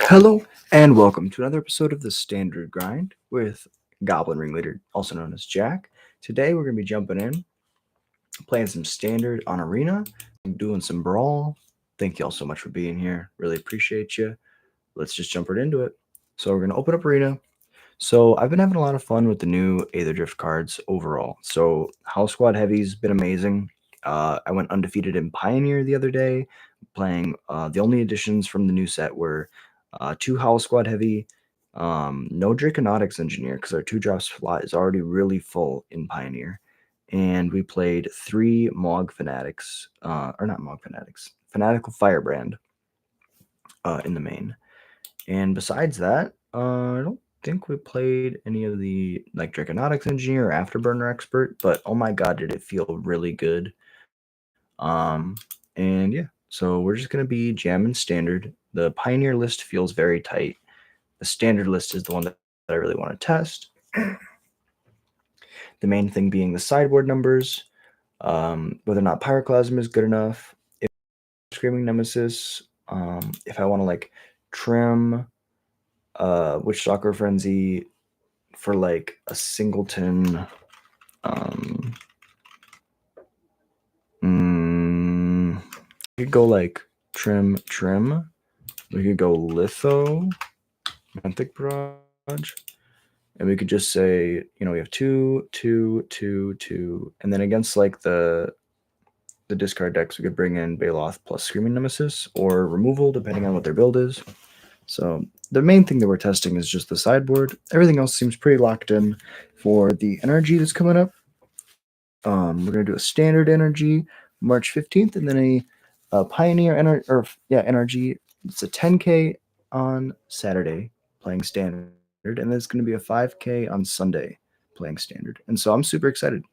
Hello and welcome to another episode of the Standard Grind with Goblin Ringleader, also known as Jack. Today we're going to be jumping in, playing some Standard on Arena, doing some Brawl. Thank you all so much for being here. Really appreciate you. Let's just jump right into it. So we're going to open up Arena. So I've been having a lot of fun with the new Aether Drift cards overall. So House Squad Heavy's been amazing. I went undefeated in Pioneer the other day, playing the only additions from the new set were 2 House Squad Heavy, no Draconautics Engineer because our 2-drop slot is already really full in Pioneer. And we played 3 Mog Fanatics, or not Mog Fanatics, Fanatical Firebrand in the main. And besides that, I don't think we played any of the like Draconautics Engineer or Afterburner Expert, but oh my god, did it feel really good. And yeah, so we're just gonna be jamming Standard. The Pioneer list feels very tight. The Standard list is the one that I really want to test. The main thing being the sideboard numbers, whether or not Pyroclasm is good enough, if Screaming Nemesis, if I want to like trim Witch Stalker Frenzy for like a singleton. We could go like trim. We could go litho, Mythic Barrage, and we could just say, we have 2, 2, 2, 2, and then against like the discard decks, we could bring in Baloth plus Screaming Nemesis or removal, depending on what their build is. So the main thing that we're testing is just the sideboard. Everything else seems pretty locked in for the energy that's coming up. We're gonna do a standard energy March 15th, and then a Pioneer energy. It's a 10K on Saturday playing standard, and then it's gonna be a 5K on Sunday playing standard. And so I'm super excited.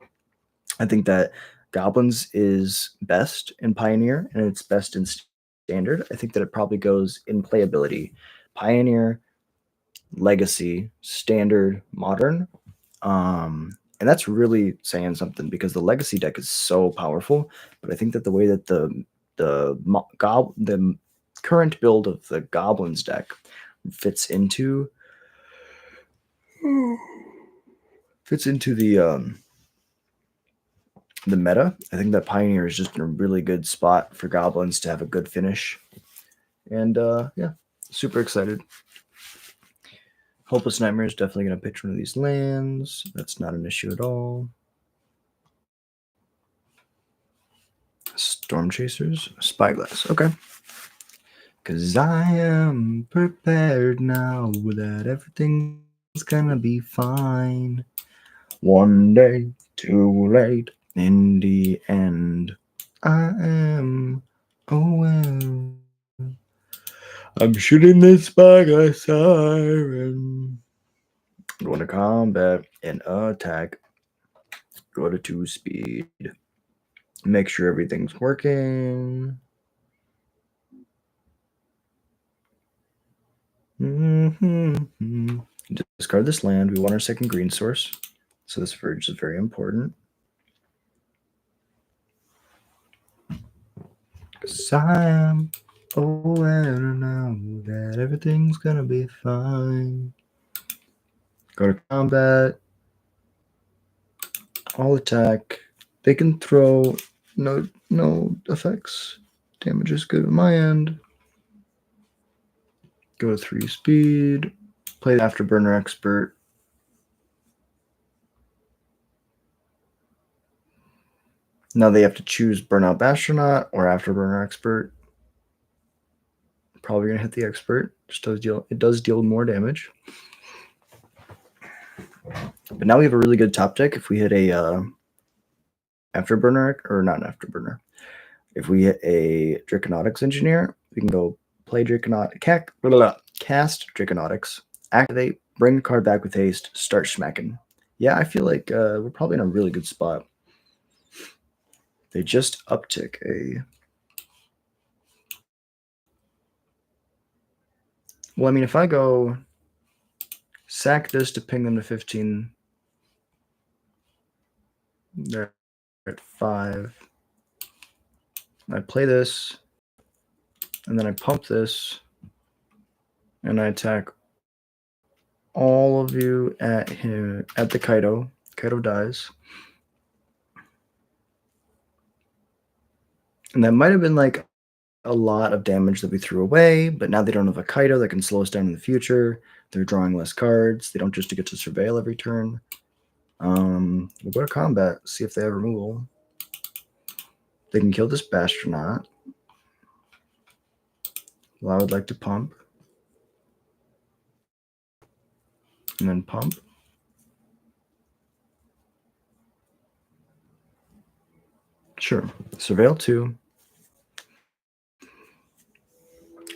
I think that Goblins is best in Pioneer, and it's best in standard. I think that it probably goes in playability. Pioneer, Legacy, Standard, Modern. And that's really saying something because the Legacy deck is so powerful. But I think that the way that the current build of the Goblins deck fits into the meta, I think that Pioneer is just in a really good spot for Goblins to have a good finish. And yeah, super excited. Hopeless Nightmare is definitely going to pitch one of these lands. That's not an issue at all. Storm Chasers, Spyglass. Okay. Because I am prepared now that everything's gonna be fine. One day, too late, in the end, I am aware. I'm shooting this Spyglass siren. Going to combat and attack. Go to 2 speed. Make sure everything's working. Discard this land. We want our second green source. So this Verge is very important. Because I am aware now that everything's going to be fine. Go to combat. All attack. They can throw no effects. Damage is good at my end. Go to 3 speed. Play the Afterburner Expert. Now they have to choose Burnout Astronaut or Afterburner Expert. Probably gonna hit the Expert. It does deal more damage. But now we have a really good top deck. If we hit a Afterburner, or not an Afterburner, if we hit a Draconautics Engineer, we can go play cast Draconautics, activate, bring the card back with haste, start smacking. Yeah, I feel like we're probably in a really good spot. They just uptick a... Well, I mean, if I go sack this to ping them to 15, they're at 5. I play this, and then I pump this. and I attack all of you at the Kaido. Kaido dies. And that might have been like a lot of damage that we threw away, but now they don't have a Kaido that can slow us down in the future. They're drawing less cards. They don't just get to surveil every turn. We'll go to combat, see if they have removal. They can kill this Bastronaut. Well, I would like to pump. And then pump. Sure. Surveil 2.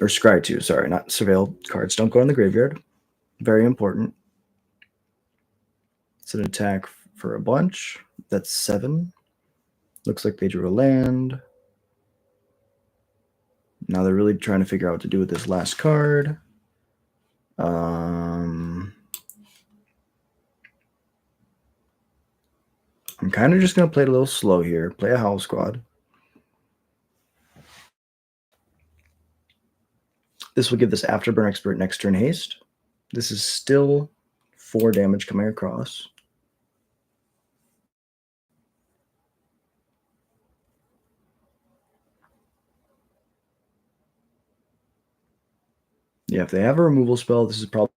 Or scry 2, sorry, not surveil. Cards don't go in the graveyard. Very important. It's an attack for a bunch. That's 7. Looks like they drew a land. Now they're really trying to figure out what to do with this last card. I'm kind of just going to play it a little slow here. Play a Howl Squad. This will give this Afterburn Expert next turn haste. This is still 4 damage coming across. Yeah, if they have a removal spell, this is probably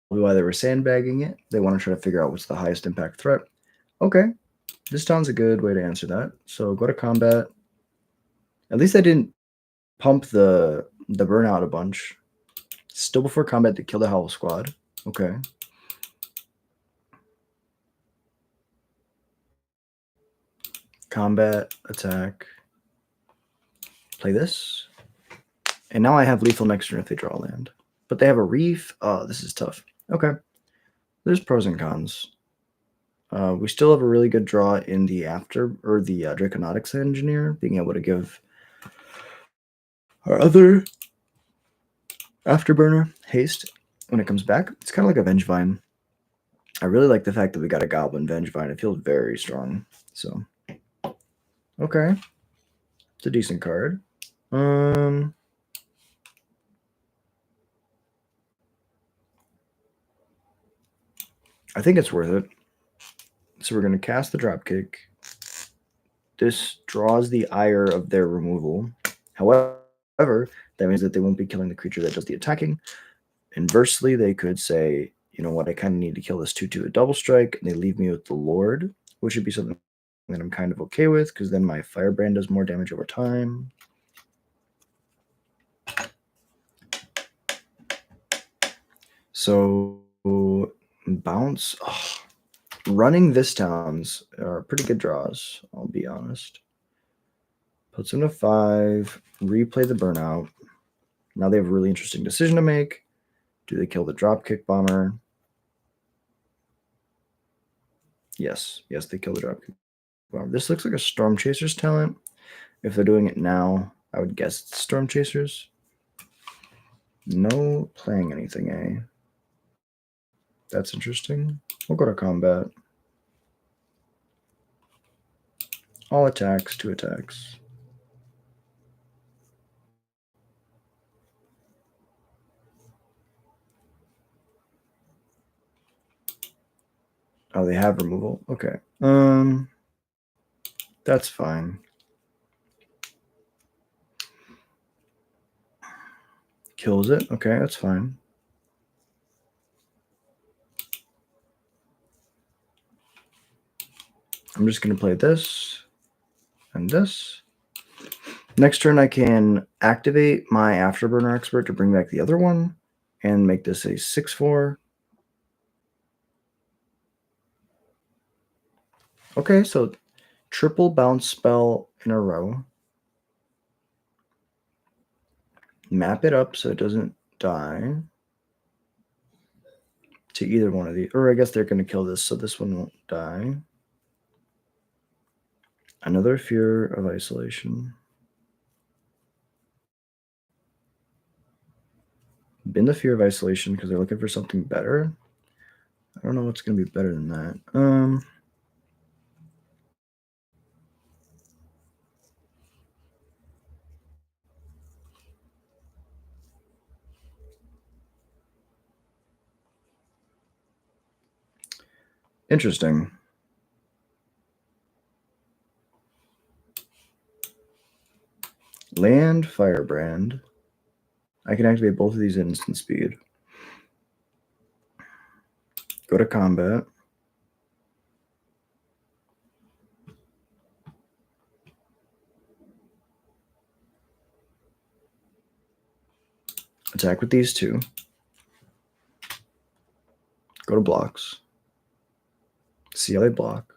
why they were sandbagging it. They want to try to figure out what's the highest impact threat. Okay, this town's a good way to answer that. So go to combat. At least I didn't pump the burnout a bunch. Still before combat to kill the Howl Squad. Okay. Combat, attack. Play this. And now I have lethal next turn if they draw land. But they have a reef. Oh, this is tough. Okay. There's pros and cons. We still have a really good draw in the Draconautics Engineer, being able to give our other Afterburner haste when it comes back. It's kind of like a Vengevine. I really like the fact that we got a Goblin Vengevine. It feels very strong. So, okay. It's a decent card. I think it's worth it. So we're going to cast the Dropkick. This draws the ire of their removal. However, that means that they won't be killing the creature that does the attacking. Inversely, they could say, you know what, I kind of need to kill this 2/2 a double strike, and they leave me with the Lord, which would be something that I'm kind of okay with, because then my Firebrand does more damage over time. So, bounce. Oh, running this towns are pretty good draws, I'll be honest. Puts them to 5, replay the burnout. Now they have a really interesting decision to make. Do they kill the Dropkick Bomber? Yes, they kill the Dropkick Bomber. This looks like a Storm Chasers talent. If they're doing it now, I would guess it's Storm Chasers. No playing anything, eh? That's interesting. We'll go to combat. All attacks, 2 attacks. Oh, they have removal? Okay. That's fine. Kills it? Okay, that's fine. I'm just going to play this and this. Next turn, I can activate my Afterburner Expert to bring back the other one and make this a 6/4. Okay, so triple bounce spell in a row. Map it up so it doesn't die to either one of these. Or I guess they're going to kill this, so this one won't die. Another Fear of Isolation. Been the Fear of Isolation because they're looking for something better. I don't know what's going to be better than that. Interesting. Land Firebrand. I can activate both of these at instant speed. Go to combat. Attack with these two. Go to blocks. See how they block.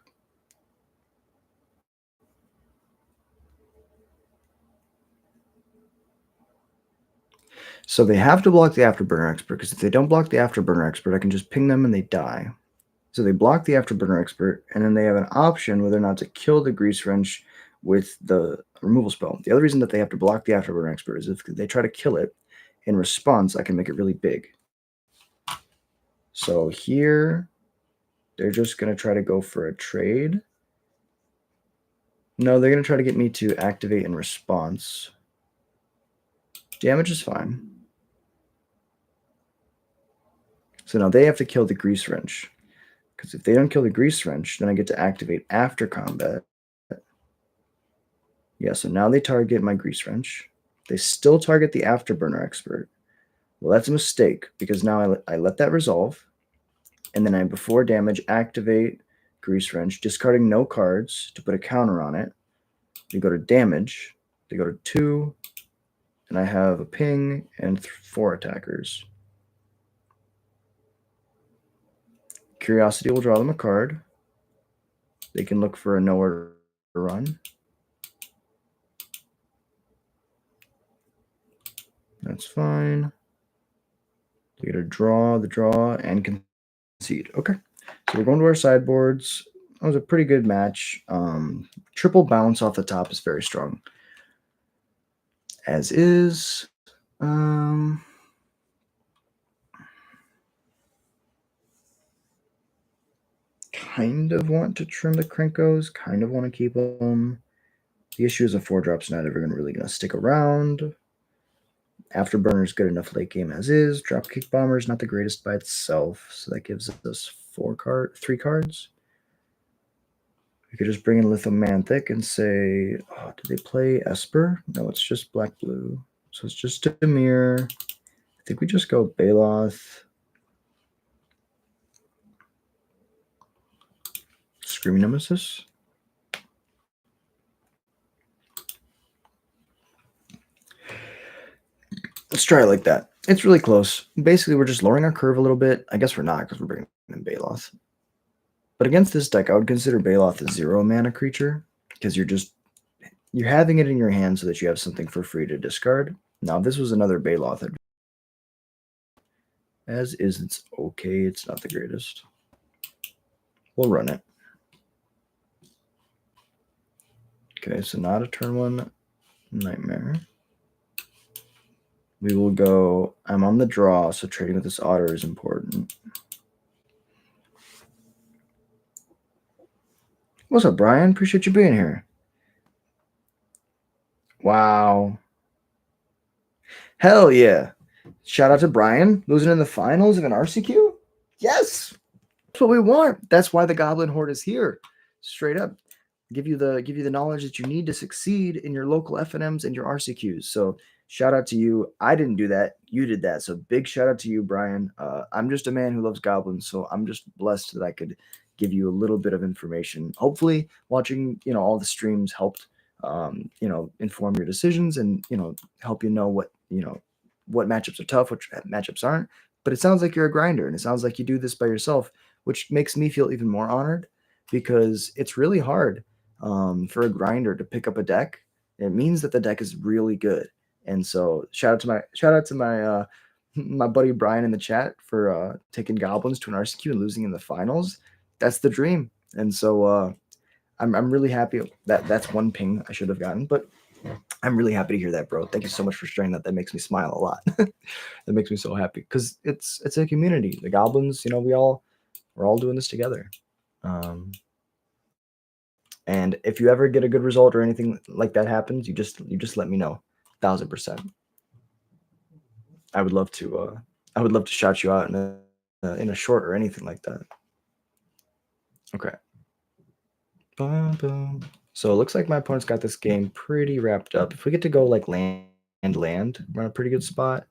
So they have to block the Afterburner Expert, because if they don't block the Afterburner Expert, I can just ping them and they die. So they block the Afterburner Expert, and then they have an option whether or not to kill the Grease Wrench with the removal spell. The other reason that they have to block the Afterburner Expert is if they try to kill it, in response, I can make it really big. So here, they're just going to try to go for a trade. No, they're going to try to get me to activate in response. Damage is fine. So now they have to kill the Grease Wrench. Because if they don't kill the Grease Wrench, then I get to activate after combat. Yeah, so now they target my Grease Wrench. They still target the Afterburner Expert. Well, that's a mistake, because now I let that resolve. And then I, before damage, activate Grease Wrench, discarding no cards to put a counter on it. They go to damage. They go to 2. And I have a ping and 4 attackers. Curiosity will draw them a card. They can look for a nowhere to run. That's fine. They get to draw, the draw, and concede. Okay. So we're going to our sideboards. That was a pretty good match. Triple bounce off the top is very strong. As is. Kind of want to trim the Krinkos. Kind of want to keep them. The issue is a 4-drop's not ever really going to stick around. Afterburner's good enough late game as is. Dropkick Bomber's not the greatest by itself, so that gives us 3 cards. We could just bring in Lithomanthic and say, oh, did they play Esper? No, it's just black-blue. So it's just Dimir. I think we just go Baloth. Screaming Nemesis. Let's try it like that. It's really close. Basically, we're just lowering our curve a little bit. I guess we're not, because we're bringing in Baloth. But against this deck, I would consider Baloth a 0-mana creature, because you're having it in your hand so that you have something for free to discard. Now, if this was another Baloth, as is, it's okay. It's not the greatest. We'll run it. Okay, so not a turn 1 Nightmare. We will go, I'm on the draw, so trading with this otter is important. What's up, Brian? Appreciate you being here. Wow. Hell yeah. Shout out to Brian, losing in the finals of an RCQ. Yes. That's what we want. That's why the Goblin Horde is here. Straight up. Give you the knowledge that you need to succeed in your local FNMs and your RCQs. So shout out to you. I didn't do that. You did that. So big shout out to you, Brian. I'm just a man who loves goblins, so I'm just blessed that I could give you a little bit of information. Hopefully, watching all the streams helped inform your decisions and help you know what matchups are tough, which matchups aren't. But it sounds like you're a grinder, and it sounds like you do this by yourself, which makes me feel even more honored, because it's really hard for a grinder to pick up a deck. It means that the deck is really good. And so shout out to my my buddy Brian in the chat for taking goblins to an RCQ and losing in the finals. That's the dream. And so I'm really happy that's one ping I should have gotten, but I'm really happy to hear that, bro. Thank you so much for sharing that. That makes me smile a lot. That makes me so happy, because it's a community. The goblins, we're all doing this together. And if you ever get a good result or anything like that happens, you just let me know. 1000%. I would love to shout you out in a short or anything like that. Okay. Boom, boom. So it looks like my opponent's got this game pretty wrapped up. If we get to go like land, we're in a pretty good spot.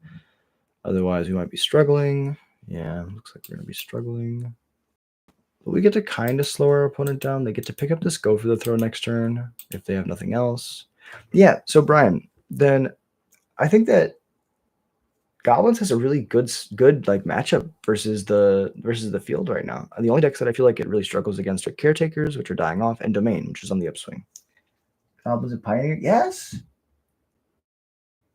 Otherwise, we might be struggling. Yeah, looks like we're going to be struggling. But we get to kind of slow our opponent down. They get to pick up this go for the throw next turn if they have nothing else. Yeah, so Brian, then I think that Goblins has a really good like matchup versus the field right now. The only decks that I feel like it really struggles against are Caretakers, which are dying off, and Domain, which is on the upswing. Goblins and Pioneer, yes,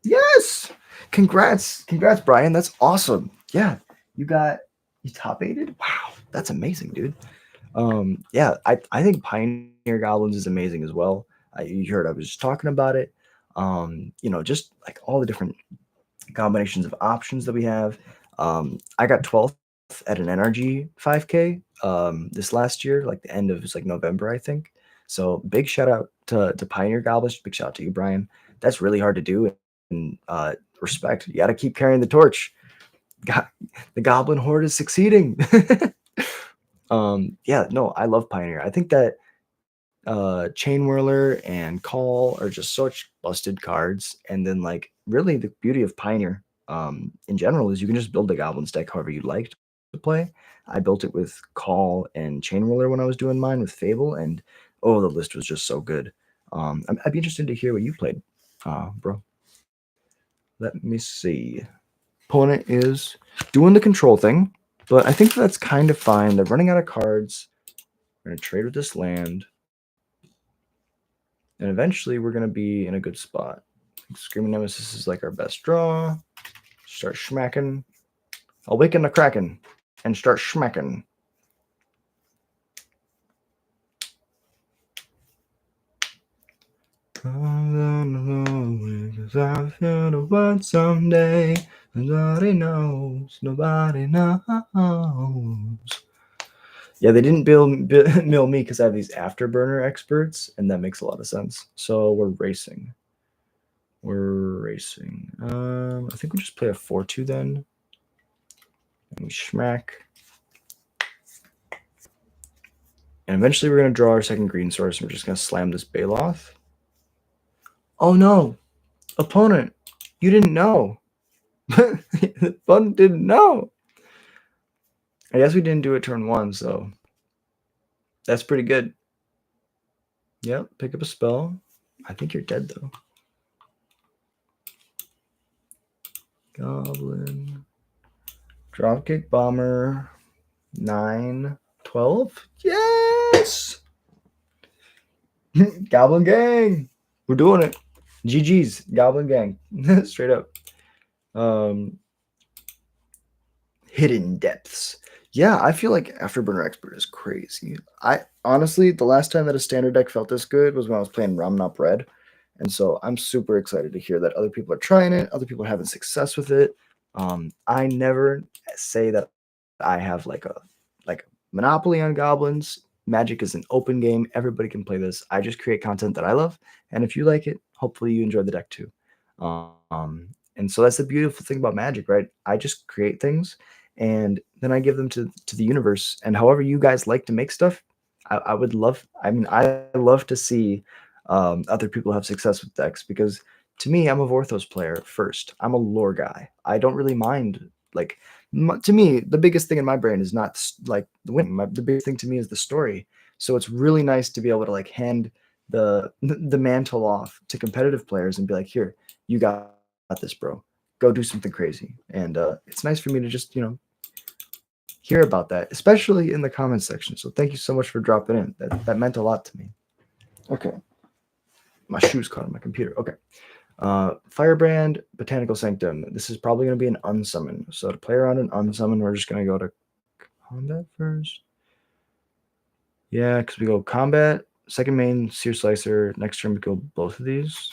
yes. Congrats, Brian. That's awesome. Yeah, you top aided. Wow, that's amazing, dude. Yeah, I think Pioneer Goblins is amazing as well. You heard I was just talking about it. Just like all the different combinations of options that we have. I got 12th at an NRG 5K this last year, like the end of like November, I think. So big shout out to Pioneer Goblins. Big shout out to you, Brian. That's really hard to do, and respect. You got to keep carrying the torch. The Goblin Horde is succeeding. Yeah, no, I love Pioneer. I think that Chain Whirler and Call are just such busted cards. And then like really the beauty of Pioneer in general is you can just build a Goblins deck however you'd like to play. I built it with Call and Chain Whirler when I was doing mine with Fable, and oh, the list was just so good. I'd be interested to hear what you played, bro. Let me see. Opponent is doing the control thing, but I think that's kind of fine. They're running out of cards. We're going to trade with this land. And eventually we're going to be in a good spot. Screaming Nemesis is like our best draw. Start schmacking. Awaken the Kraken and start schmacking. Because I feel the word someday. Nobody knows. Nobody knows. Yeah, they didn't mill me because I have these afterburner experts, and that makes a lot of sense. So we're racing. I think we just play a 4-2 then. And we schmack. And eventually we're going to draw our second green source, and we're just going to slam this Baloth. Oh no! Opponent, you didn't know. The opponent didn't know. I guess we didn't do it turn 1, so that's pretty good. Yep, pick up a spell. I think you're dead though. Goblin. Dropkick Bomber. 9, 12. Yes! Goblin Gang! We're doing it. GG's, Goblin Gang. Straight up. Hidden Depths. Yeah, I feel like Afterburner Expert is crazy. I honestly, the last time that a standard deck felt this good was when I was playing Ramnop Red. And so I'm super excited to hear that other people are trying it, other people are having success with it. I never say that I have like a monopoly on goblins. Magic is an open game. Everybody can play this. I just create content that I love. And if you like it, hopefully you enjoy the deck too. And so that's the beautiful thing about Magic, right? I just create things and then I give them to the universe. And however you guys like to make stuff, I would love, I love to see other people have success with decks, because to me, I'm a Vorthos player first. I'm a lore guy. I don't really mind, like, to me, the biggest thing in my brain is not like the win. The biggest thing to me is the story. So it's really nice to be able to like hand the mantle off to competitive players and be like, here, you got this, bro. Go do something crazy. And it's nice for me to just, hear about that, especially in the comments section. So thank you so much for dropping in. That meant a lot to me. Okay. My shoes caught on my computer. Okay. Firebrand, Botanical Sanctum. This is probably going to be an unsummon. So to play around an unsummon, we're just going to go to combat first. Yeah, because we go combat, second main, Seer Slicer. Next turn, we go both of these.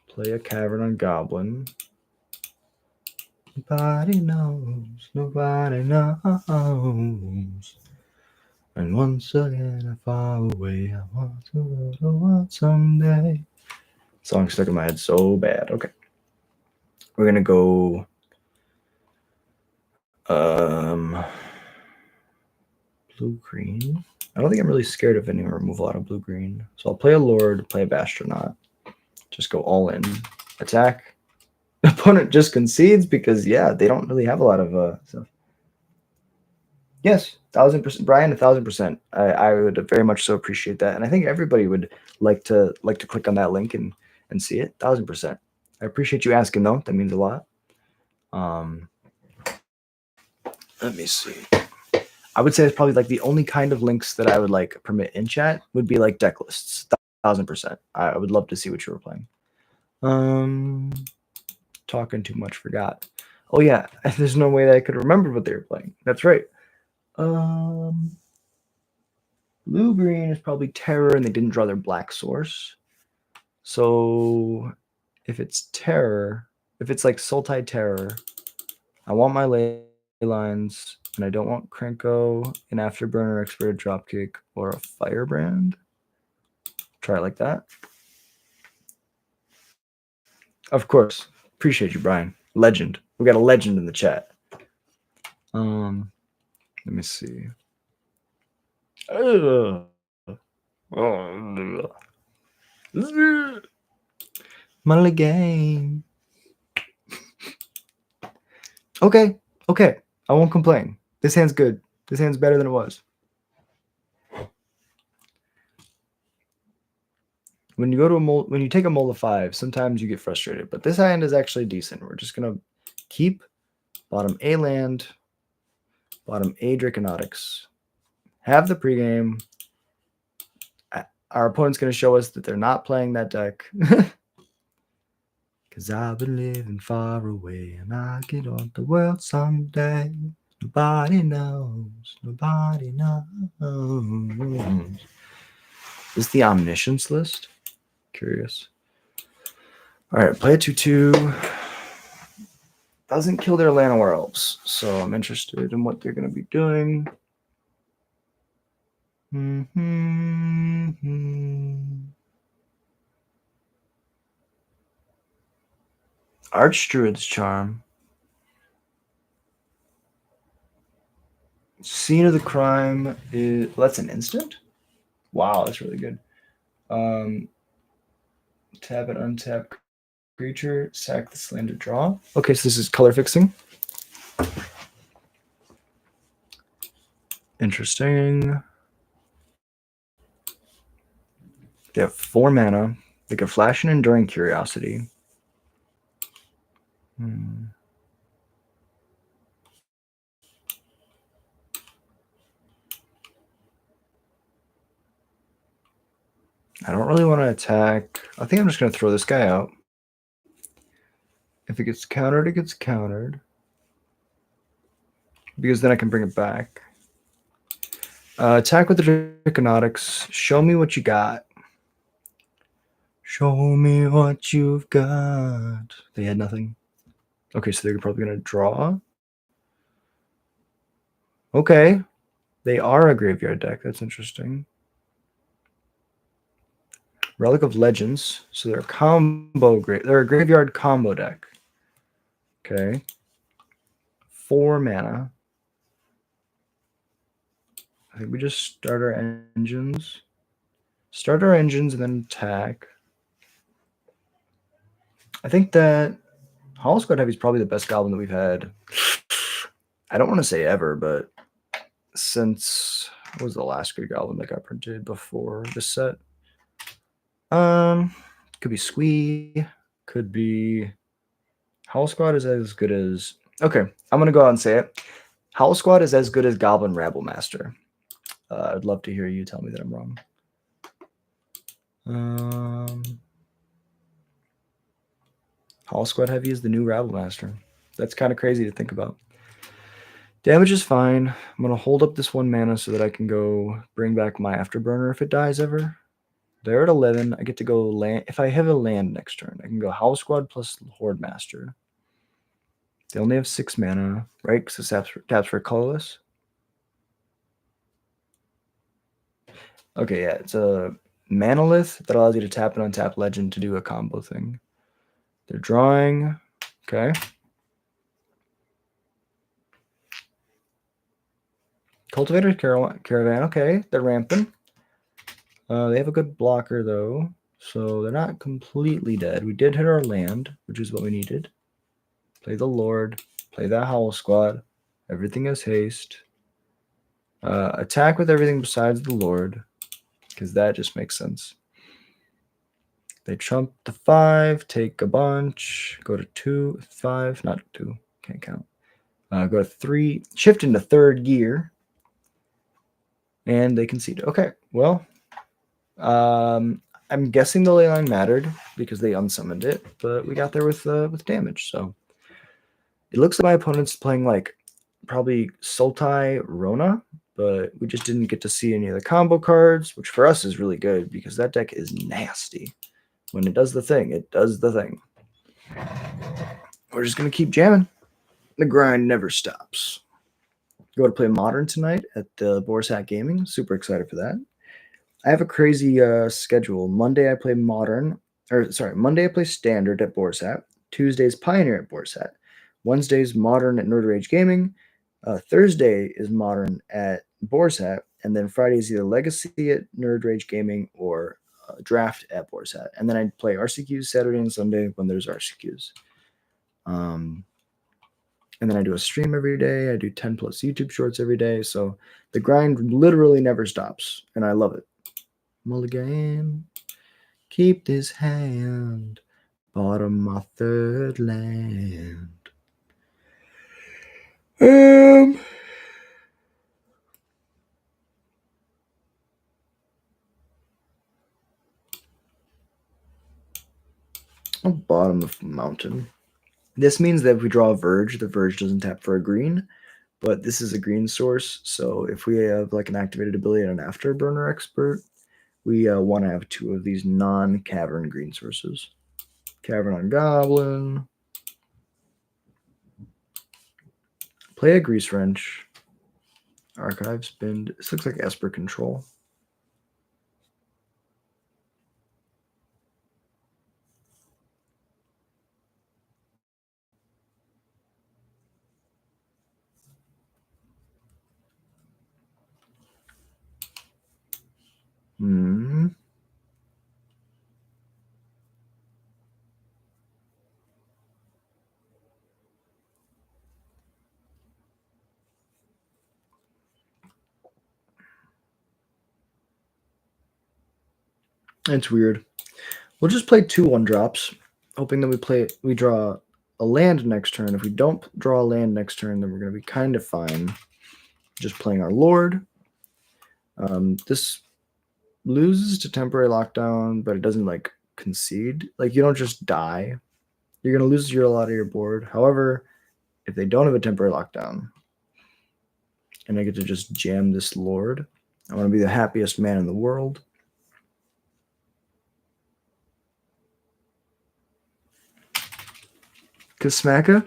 Play a Cavern on Goblin. Nobody knows. Nobody knows. And once again, I far away. I want to go to world someday. Song stuck in my head so bad. Okay. We're going to go Blue-green. I don't think I'm really scared of any removal out of blue-green. So I'll play a Lord, play a Bastronaut. Just go all in. Attack. Opponent just concedes because, yeah, they don't really have a lot of stuff. Yes, 1000%. Brian, 1000%. I would very much so appreciate that. And I think everybody would like to click on that link and see it. 1000%. I appreciate you asking, though. That means a lot. Let me see. I would say it's probably like the only kind of links that I would like permit in chat would be like deck lists. 1000%. I would love to see what you were playing. Talking too much, forgot. Oh yeah, there's no way that I could remember what they were playing. That's right. Blue-green is probably Terror, and they didn't draw their black source. So if it's Terror, if it's like Sultai Terror, I want my ley lines, and I don't want Krenko, an Afterburner, Expert Dropkick, or a Firebrand. Try it like that. Of course. Appreciate you, Brian. Legend. We got a legend in the chat. Let me see. Money game. Okay. I won't complain. This hand's good. This hand's better than it was. When you go to when you take a mold of 5, sometimes you get frustrated, but this hand is actually decent. We're just gonna keep bottom A land, bottom A Draconautics, have the pregame. Our opponent's gonna show us that they're not playing that deck. Cause I've been living far away and I'll get on the world someday. Nobody knows. Nobody knows. Is the omniscience list? Curious. All right, play a 2/2. Doesn't kill their Llanowar elves, so I'm interested in what they're going to be doing. Archdruid's Charm. Scene of the crime is... Well, that's an instant? Wow, that's really good. Tap and untap creature, sack this land to draw. Okay, so this is color fixing. Interesting. They have 4 mana. They can flash an Enduring Curiosity. I don't really want to attack. I think I'm just going to throw this guy out. If it gets countered, it gets countered. Because then I can bring it back. Attack with the Draconautics. Show me what you got. Show me what you've got. They had nothing. Okay, so they're probably going to draw. Okay. They are a graveyard deck. That's interesting. Relic of Legends. So they're a combo. They're a graveyard combo deck. Okay. 4 mana. I think we just start our engines. Start our engines and then attack. I think that Hollow Squad Heavy is probably the best goblin that we've had. I don't want to say ever, but since... What was the last good goblin that got printed before this set? Could be Squee. Could be... Hollow Squad is as good as... Okay, I'm going to go out and say it. Hollow Squad is as good as Goblin Rabble Master. I'd love to hear you tell me that I'm wrong. Hollow Squad Heavy is the new Rabble Master. That's kind of crazy to think about. Damage is fine. I'm going to hold up this 1 mana so that I can go bring back my Afterburner if it dies ever. They're at 11. I get to go land. If I have a land next turn, I can go Hollow Squad plus Horde Master. They only have 6 mana, right? Because it taps for colorless. Okay, yeah, it's a Manolith that allows you to tap and untap legend to do a combo thing. They're drawing. Okay. Cultivator Caravan. Okay, they're ramping. They have a good blocker though, so they're not completely dead. We did hit our land, which is what we needed. Play the Lord. Play that Howl Squad. Everything is haste. Attack with everything besides the Lord, because that just makes sense. They trump the 5, take a bunch, go to 2, 5, not 2, can't count. Go to 3, shift into third gear, and they concede. Okay, well, I'm guessing the ley line mattered because they unsummoned it, but we got there with damage. So it looks like my opponent's playing like probably Sultai Rona, but we just didn't get to see any of the combo cards, which for us is really good because that deck is nasty. When it does the thing, it does the thing. We're just going to keep jamming. The grind never stops. Go to play Modern tonight at the Boar's Hat Gaming. Super excited for that. I have a crazy schedule. Monday I play Modern. Monday I play Standard at Boar's Hat. Tuesday's Pioneer at Boar's Hat. Wednesday's Modern at Nerd Rage Gaming. Thursday is Modern at Boar's Hat. And then Friday is either Legacy at Nerd Rage Gaming or Draft at Boar's Hat. And then I play RCQs Saturday and Sunday when there's RCQs. And then I do a stream every day. I do 10 plus YouTube shorts every day. So the grind literally never stops. And I love it. Mulligan, keep this hand, bottom my third land. Bottom of mountain. This means that if we draw a Verge, the Verge doesn't tap for a green, but this is a green source. So if we have like an activated ability and an Afterburner Expert, we want to have 2 of these non-cavern green sources. Cavern on Goblin. Play a Grease Wrench. Archive Spin. This looks like Esper Control. It's weird. We'll just play 2 1-drops, hoping that we draw a land next turn. If we don't draw a land next turn, then we're going to be kind of fine. Just playing our Lord. This loses to temporary lockdown, but it doesn't like concede. Like you don't just die. You're going to lose a lot of your board. However, if they don't have a temporary lockdown, and I get to just jam this Lord, I want to be the happiest man in the world. Kasmaka?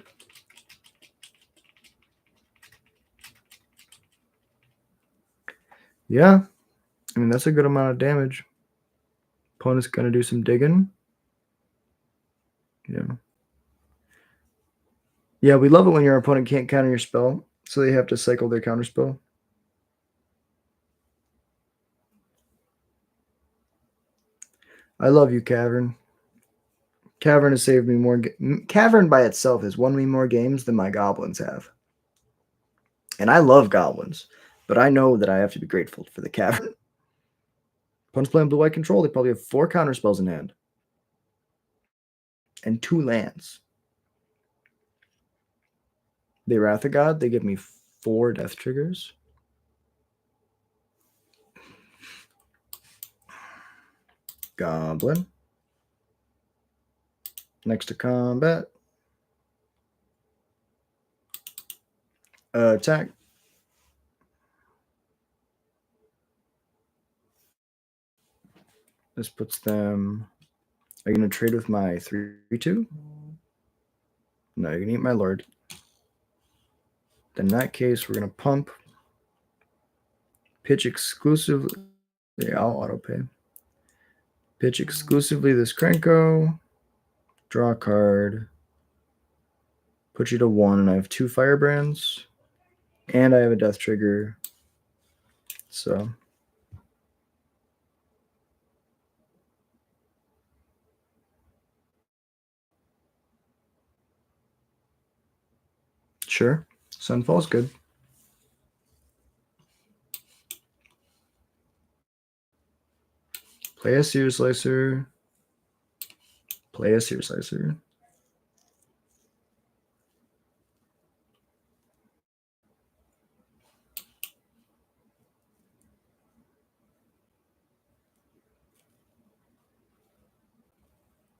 Yeah. I mean, that's a good amount of damage. Opponent's going to do some digging. Yeah. Yeah, we love it when your opponent can't counter your spell, so they have to cycle their counter spell. I love you, Cavern. Cavern has saved me more. Cavern by itself has won me more games than my goblins have. And I love goblins, but I know that I have to be grateful for the Cavern. Opponent's playing blue-white control. They probably have 4 counter spells in hand. And 2 lands. They Wrath of God. They give me 4 death triggers. Goblin. Next to combat. Attack. This puts them... Are you going to trade with my 3/2? No, you're going to eat my Lord. In that case, we're going to pump. Pitch exclusively. Yeah, I'll auto pay. Pitch exclusively this Krenko. Draw a card. Put you to 1, and I have 2 Firebrands. And I have a death trigger. So sure, Sunfall's good. Play a Seer Slicer. Play a Seer Slicer.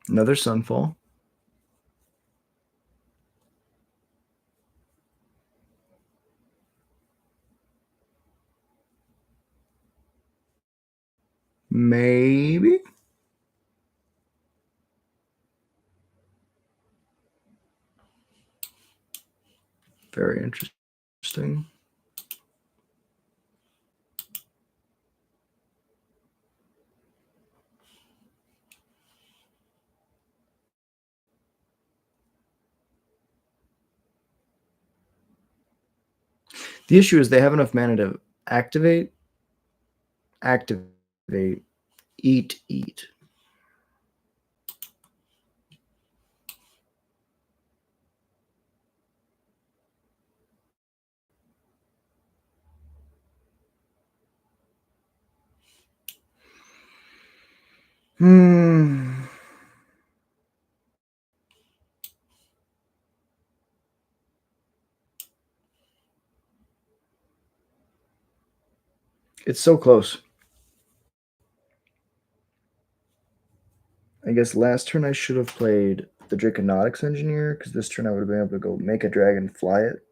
Another Sunfall. Maybe. Very interesting. The issue is they have enough mana to activate, eat. It's so close. I guess last turn I should have played the Draconautics Engineer, because this turn I would have been able to go make a dragon, fly it,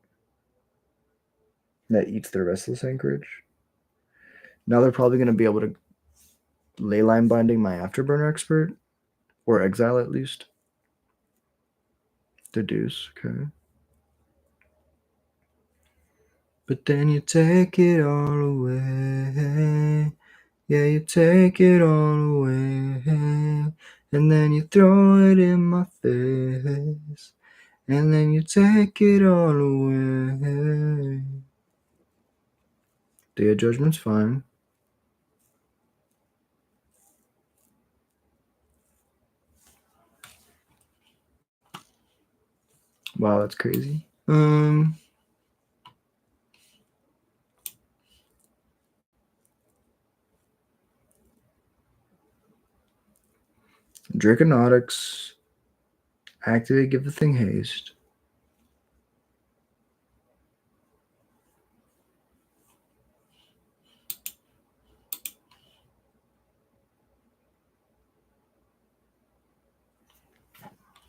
and that eats the Restless Anchorage. Now they're probably going to be able to Leyline Binding my Afterburner Expert, or Exile at least. Deduce, okay. But then you take it all away. Yeah, you take it all away. And then you throw it in my face. And then you take it all away. Day of Judgment's fine. Wow, that's crazy. Draconautics. Activate, give the thing haste.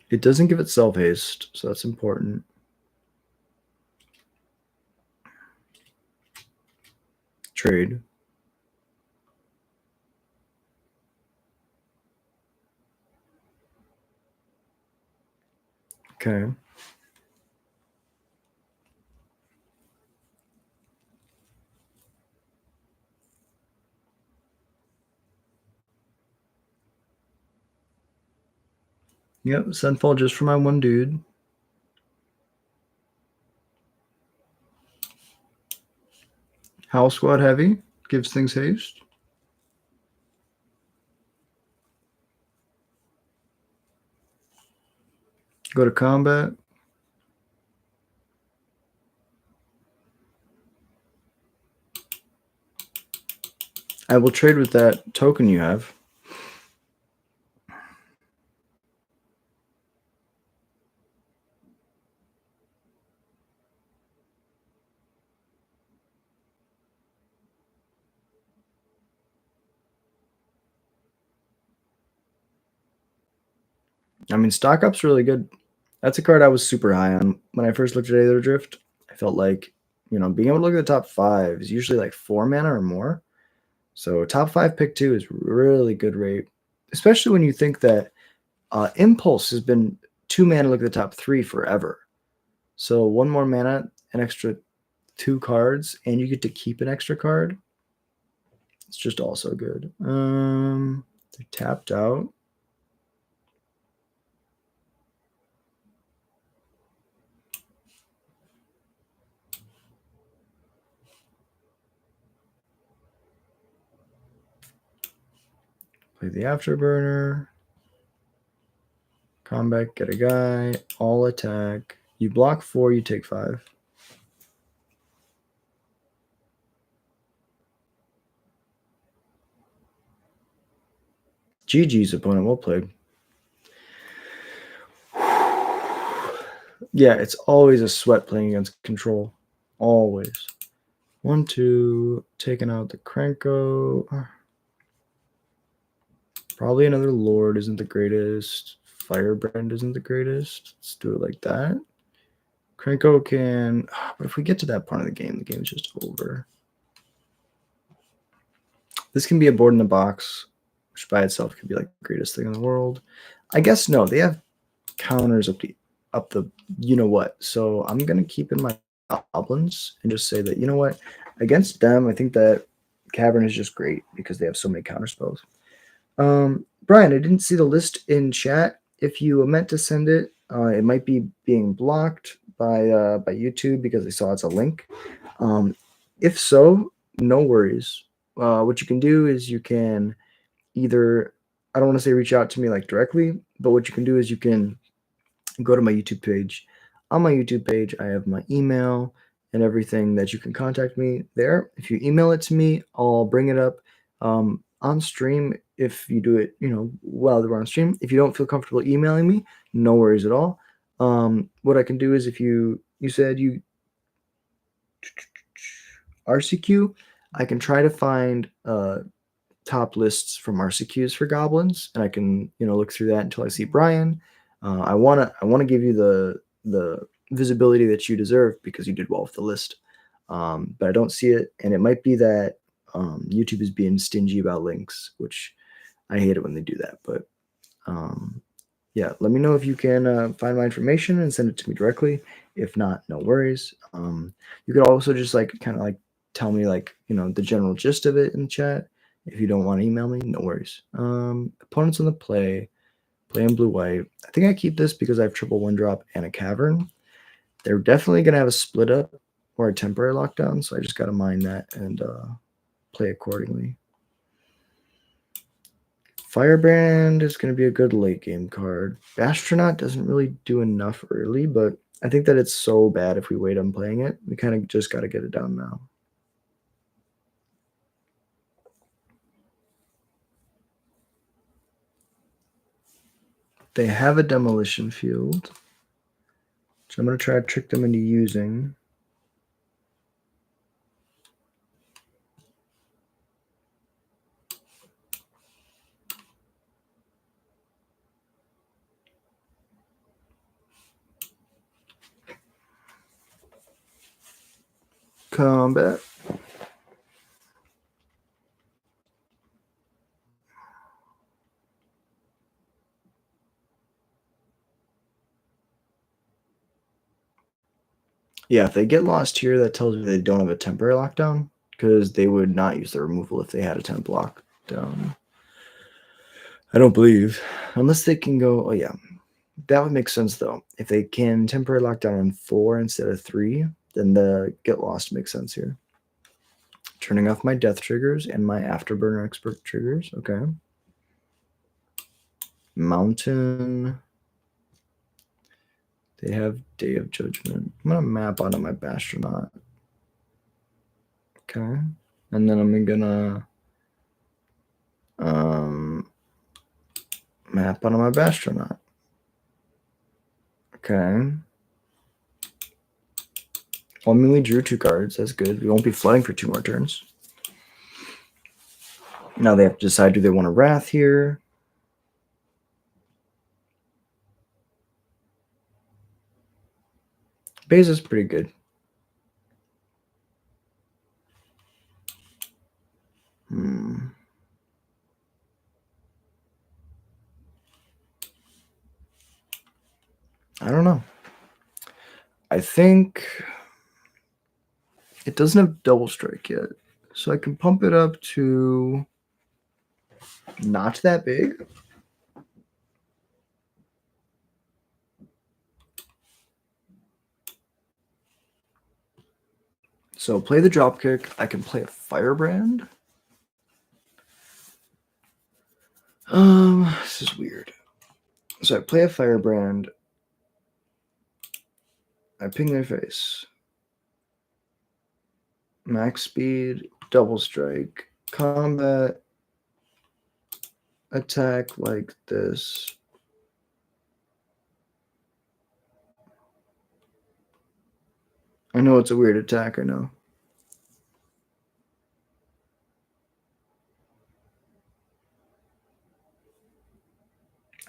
It doesn't give itself haste, so that's important. Trade. Okay. Yep, Sunfall just for my one dude. Howl Squad Heavy gives things haste. Go to combat. I will trade with that token you have. I mean, Stock Up's really good. That's a card I was super high on when I first looked at Aether Drift. I felt like, being able to look at the top 5 is usually like 4 mana or more. So top 5 pick 2 is really good rate, especially when you think that Impulse has been 2 mana look at the top 3 forever. So 1 more mana, an extra 2 cards, and you get to keep an extra card. It's just also good. They're tapped out. Play the Afterburner. Combat, get a guy. All attack. You block 4, you take 5. GG's opponent, well played. Yeah, it's always a sweat playing against control. Always. 1, 2, taking out the Krenko. Probably another Lord isn't the greatest. Firebrand isn't the greatest. Let's do it like that. Krenko can... But if we get to that part of the game is just over. This can be a board in the box, which by itself could be like the greatest thing in the world. I guess no, they have counters up the you know what. So I'm gonna keep in my goblins and just say that you know what, against them, I think that Cavern is just great because they have so many counter spells. Brian, I didn't see the list in chat. If you meant to send it, it might be being blocked by YouTube because they saw it's a link. If so, no worries. What you can do is you can either, I don't want to say reach out to me like directly, but what you can do is you can go to my YouTube page. On my YouTube page, I have my email and everything that you can contact me there. If you email it to me, I'll bring it up on stream. If you do it, while we're on stream. If you don't feel comfortable emailing me, no worries at all. What I can do is if you said you RCQ, I can try to find top lists from RCQs for goblins, and I can look through that until I see Brian. I wanna give you the visibility that you deserve because you did well with the list, but I don't see it, and it might be that YouTube is being stingy about links, which I hate it when they do that. But yeah, let me know if you can find my information and send it to me directly. If not, no worries. You could also just kind of tell me the general gist of it in chat. If you don't want to email me, no worries. Opponents on the play in blue-white. I think I keep this because I have triple 1-drop and a Cavern. They're definitely going to have a split up or a temporary lockdown, so I just got to mind that and play accordingly. Firebrand is going to be a good late game card. Astronaut doesn't really do enough early, but I think that it's so bad if we wait on playing it. We kind of just got to get it down now. They have a demolition field, which I'm going to try to trick them into using. Combat. Yeah, if they get lost here, that tells me they don't have a temporary lockdown because they would not use the removal if they had a temp lockdown. I don't believe. Unless they can go, oh yeah. That would make sense though. If they can temporary lockdown on 4 instead of 3, then the get lost makes sense here. Turning off my death triggers and my afterburner expert triggers. Okay. Mountain. They have Day of Judgment. I'm going to map onto my Bastronaut. Okay. And then I'm going to map onto my Bastronaut. Okay. Well, I mean, we drew 2 cards. That's good. We won't be flooding for 2 more turns. Now they have to decide, do they want a Wrath here? Base is pretty good. I don't know. I think it doesn't have double strike yet. So I can pump it up to not that big. So play the dropkick. I can play a Firebrand. is weird. So I play a firebrand. I ping their face. Max speed, double strike, combat, attack like this. I know it's a weird attack, I know.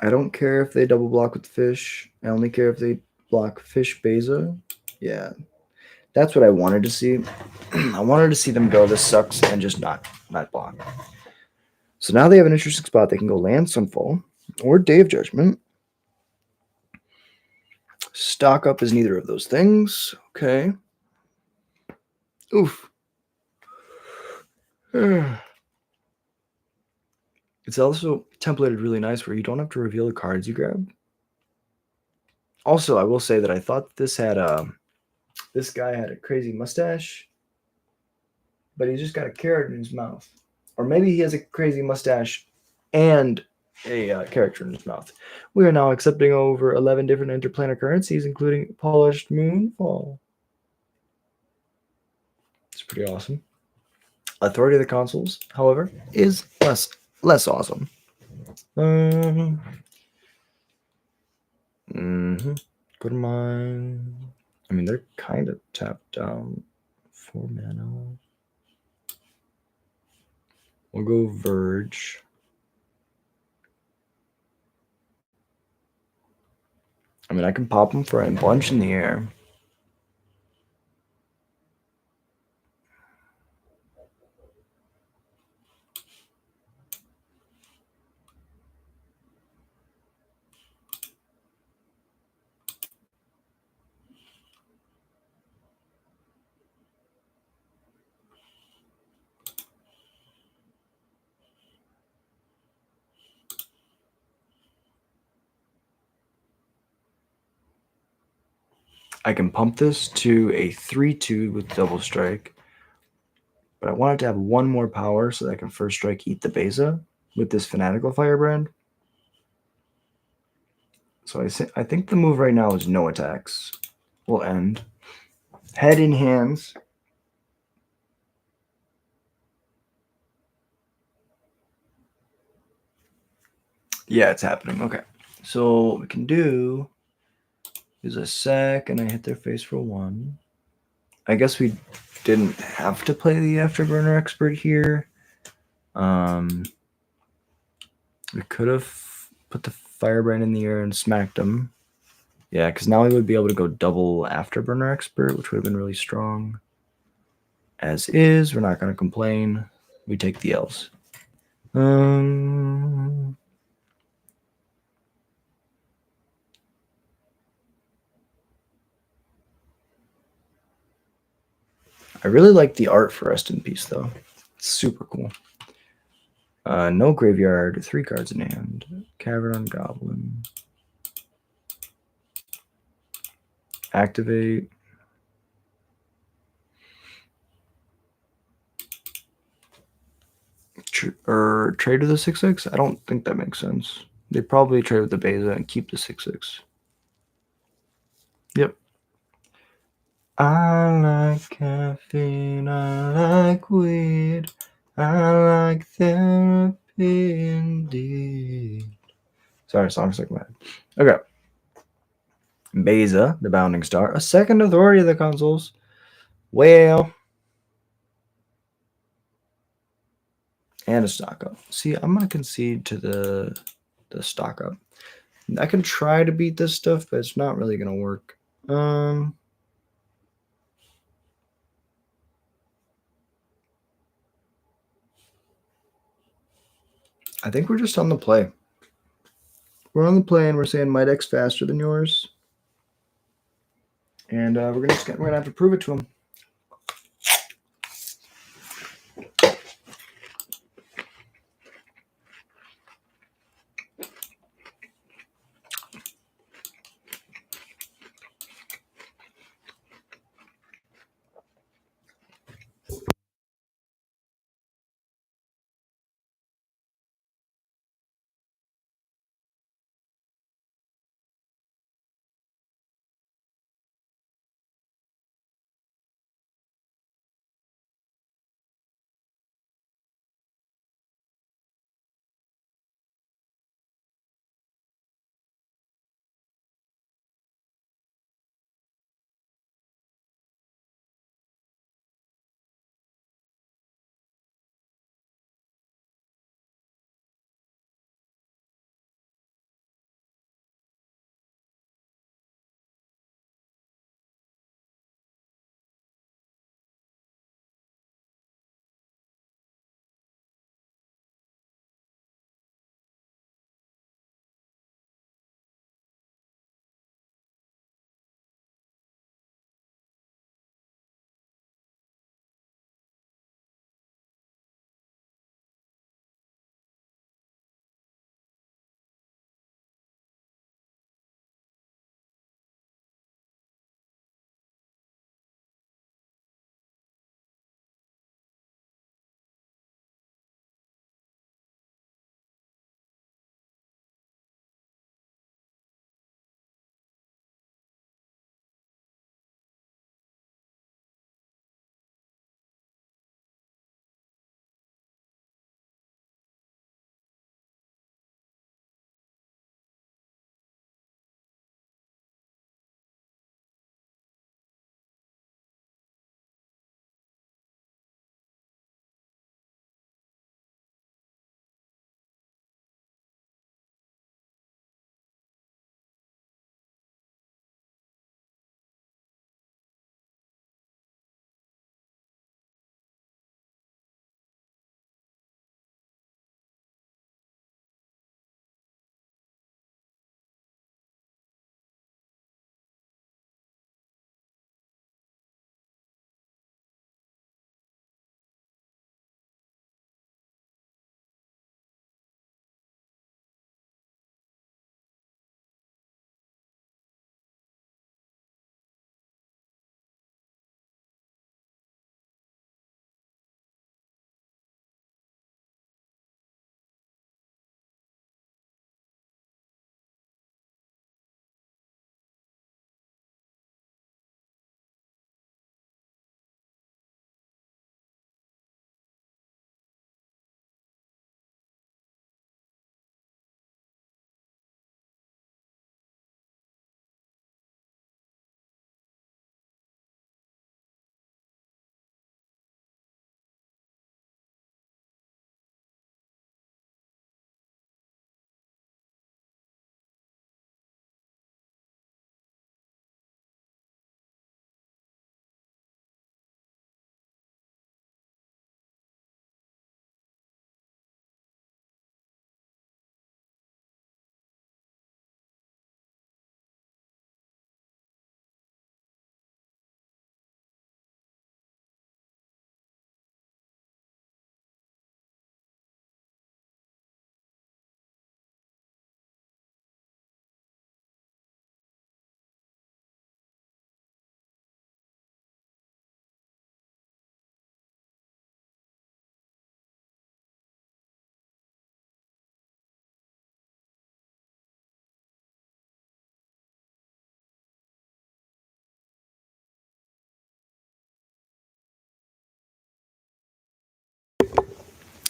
I don't care if they double block with fish. I only care if they block fish Beza. Yeah. That's what I wanted to see. I wanted to see them go, this sucks, and just not block. So now they have an interesting spot. They can go land Sunfall or Day of Judgment. Stock up is neither of those things. Okay. Oof. It's also templated really nice where you don't have to reveal the cards you grab. Also, I will say that I thought this had this guy had a crazy mustache, but he's just got a carrot in his mouth. Or maybe he has a crazy mustache and a character in his mouth. We are now accepting over 11 different interplanar currencies, including polished moonfall. It's pretty awesome. Authority of the consoles, however, is less awesome. Go to mine. I mean, they're kind of tapped down. 4 mana. We'll go Verge. I mean, I can pop them for a bunch in the air. I can pump this to a 3/2 with double strike. But I want it to have one more power so that I can first strike eat the Beza with this Fanatical Firebrand. So I think the move right now is no attacks. Will end. Head in hands. Yeah, it's happening. Okay. So what we can do is a sec, and I hit their face for 1. I guess we didn't have to play the Afterburner Expert here. We could have put the Firebrand in the air and smacked him. Yeah, because now we would be able to go double Afterburner Expert, which would have been really strong. As is, we're not going to complain. We take the L's. I really like the art for Rest in Peace, though. It's super cool. No graveyard, 3 cards in hand. Cavern Goblin. Activate. Or trade with the 6/6? I don't think that makes sense. They probably trade with the Beza and keep the 6/6. Yep. I like caffeine, I like weed, I like therapy indeed. Sorry, song's like mad. Okay. Beza, the Bounding Star, a second authority of the consoles. Well, and a stock up. See, I'm gonna concede to the stock up. I can try to beat this stuff, but it's not really gonna work. I think we're just on the play. We're on the play, and we're saying my deck's faster than yours, and we're gonna have to prove it to him.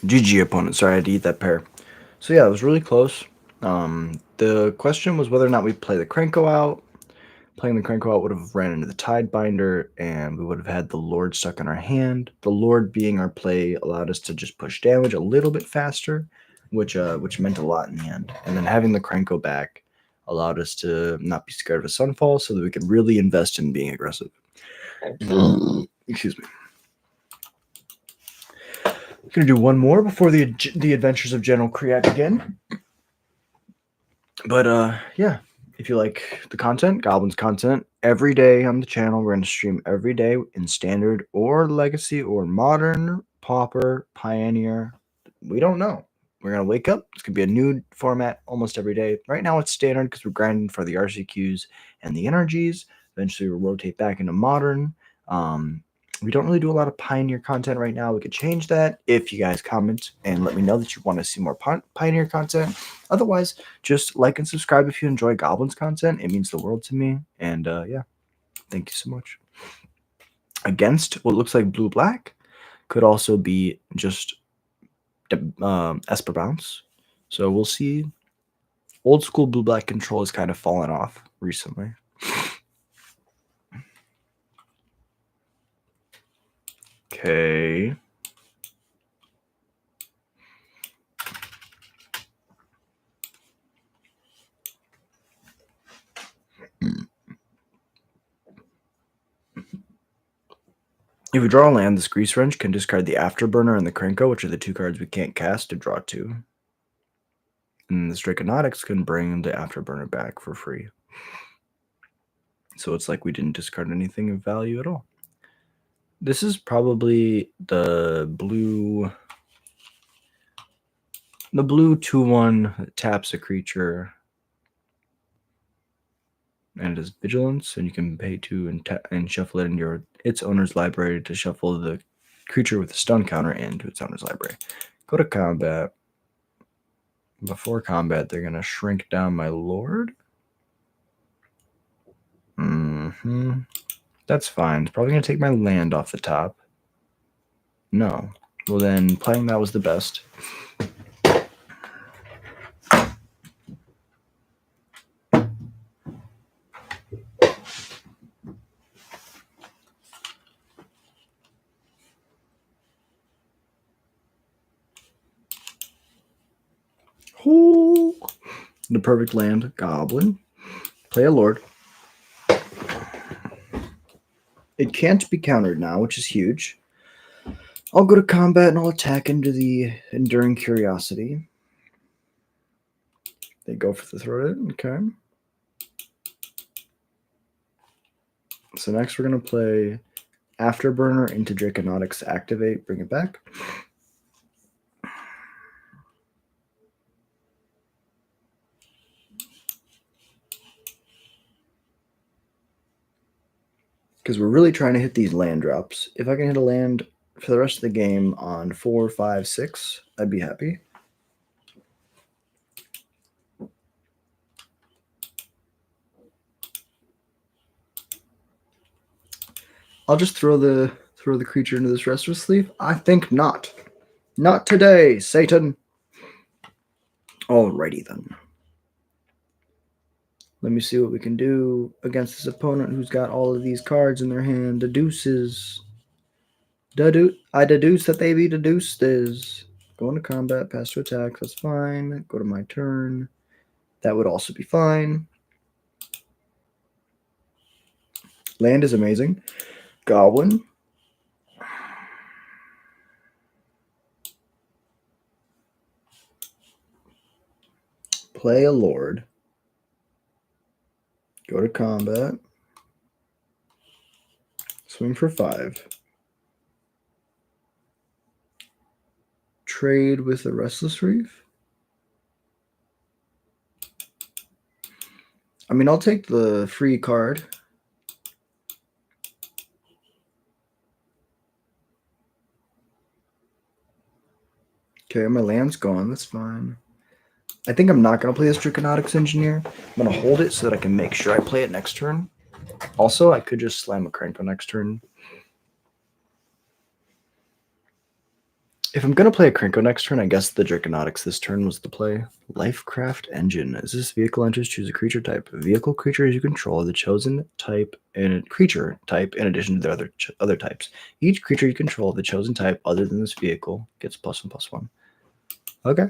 GG opponent. Sorry, I had to eat that pear. So yeah, it was really close. The question was whether or not we play the Krenko out. Playing the Krenko out would have ran into the Tidebinder, and we would have had the Lord stuck in our hand. The Lord being our play allowed us to just push damage a little bit faster, which meant a lot in the end. And then having the Krenko back allowed us to not be scared of a Sunfall, so that we could really invest in being aggressive. Excuse me. I'm gonna do one more before the Adventures of General Kriat begin. But yeah, if you like the content, Goblins content, every day on the channel, we're gonna stream every day in Standard or Legacy or Modern, Pauper, Pioneer. We don't know. We're gonna wake up. It's gonna be a new format almost every day. Right now it's Standard because we're grinding for the RCQs and the energies. Eventually we'll rotate back into Modern. We don't really do a lot of Pioneer content right now. We could change that if you guys comment and let me know that you want to see more Pioneer content. Otherwise, just like and subscribe if you enjoy Goblins content. It means the world to me. And yeah, thank you so much. Against what looks like blue-black could also be just Esper Bounce. So we'll see. Old school blue-black control has kind of fallen off recently. Okay. If we draw a land, this Grease Wrench can discard the Afterburner and the Krenko, which are the two cards we can't cast, to draw two. And this Draconautics can bring the Afterburner back for free. So it's like we didn't discard anything of value at all. This is probably the blue 2/1 that taps a creature and it is Vigilance, and you can pay 2 and shuffle it in its owner's library to shuffle the creature with a stun counter into its owner's library. Go to combat. Before combat, they're going to shrink down my Lord. That's fine. It's probably going to take my land off the top. No. Well, then playing that was the best. Oh, the perfect land, Goblin. Play a Lord. It can't be countered now, which is huge. I'll go to combat and I'll attack into the Enduring Curiosity. They go for the throw it. Okay. So next we're going to play Afterburner into Draconautics activate, bring it back. Because we're really trying to hit these land drops. If I can hit a land for the rest of the game on 4, 5, 6, I'd be happy. I'll just throw the creature into this Restless Sleeve. I think not. Not today, Satan. Alrighty then. Let me see what we can do against this opponent who's got all of these cards in their hand. Deduces. I deduce that they be deduced is. Go into combat, pass to attack, that's fine. Go to my turn. That would also be fine. Land is amazing. Goblin. Play a Lord. Go to combat. Swing for 5. Trade with a Restless Reef. I mean, I'll take the free card. Okay, my land's gone. That's fine. I think I'm not going to play this Draconautics Engineer. I'm going to hold it so that I can make sure I play it next turn. Also, I could just slam a Krenko next turn. If I'm going to play a Krenko next turn, I guess the Draconautics this turn was the play. Lifecraft Engine. As this vehicle enters, choose a creature type. Vehicle creatures you control the chosen type and creature type in addition to the other types. Each creature you control the chosen type other than this vehicle gets +1/+1. Okay.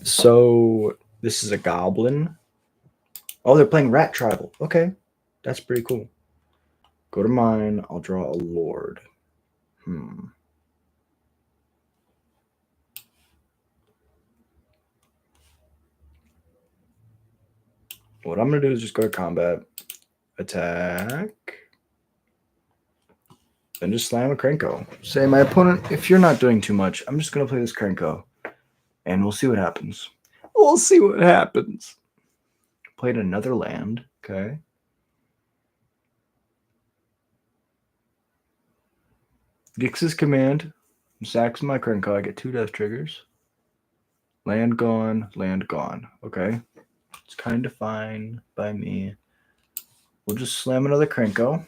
So this is a goblin. Oh, they're playing Rat Tribal. Okay. That's pretty cool. Go to mine. I'll draw a Lord. What I'm going to do is just go to combat, attack, then just slam a Krenko. Say, my opponent, if you're not doing too much, I'm just going to play this Krenko, and we'll see what happens. We'll see what happens. Played another land. Okay. Gix's command. Sacks my Krenko. I get 2 death triggers. Land gone. Land gone. Okay. It's kind of fine by me. We'll just slam another Krenko.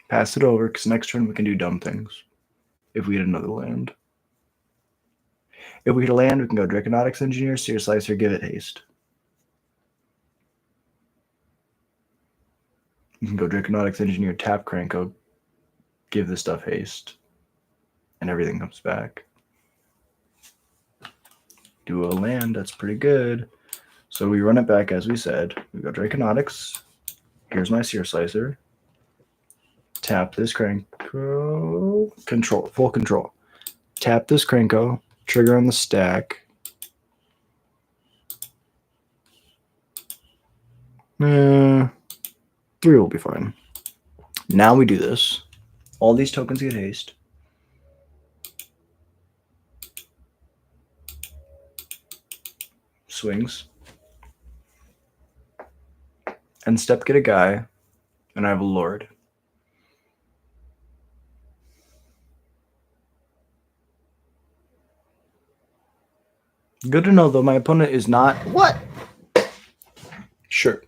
Pass it over, because next turn we can do dumb things. If we hit another land. If we hit a land, we can go Draconautics Engineer, Seer Slicer, give it haste. You can go Draconautics Engineer, tap Krenko, give the stuff haste, and everything comes back. Do a land, that's pretty good. So we run it back as we said. We go Draconautics. Here's my Seer Slicer. Tap this Krenko. Control, full control. Tap this Krenko. Trigger on the stack. 3 will be fine. Now we do this. All these tokens get haste. Swings. And step get a guy. And I have a Lord. Good to know, though, my opponent is not... What? Sure.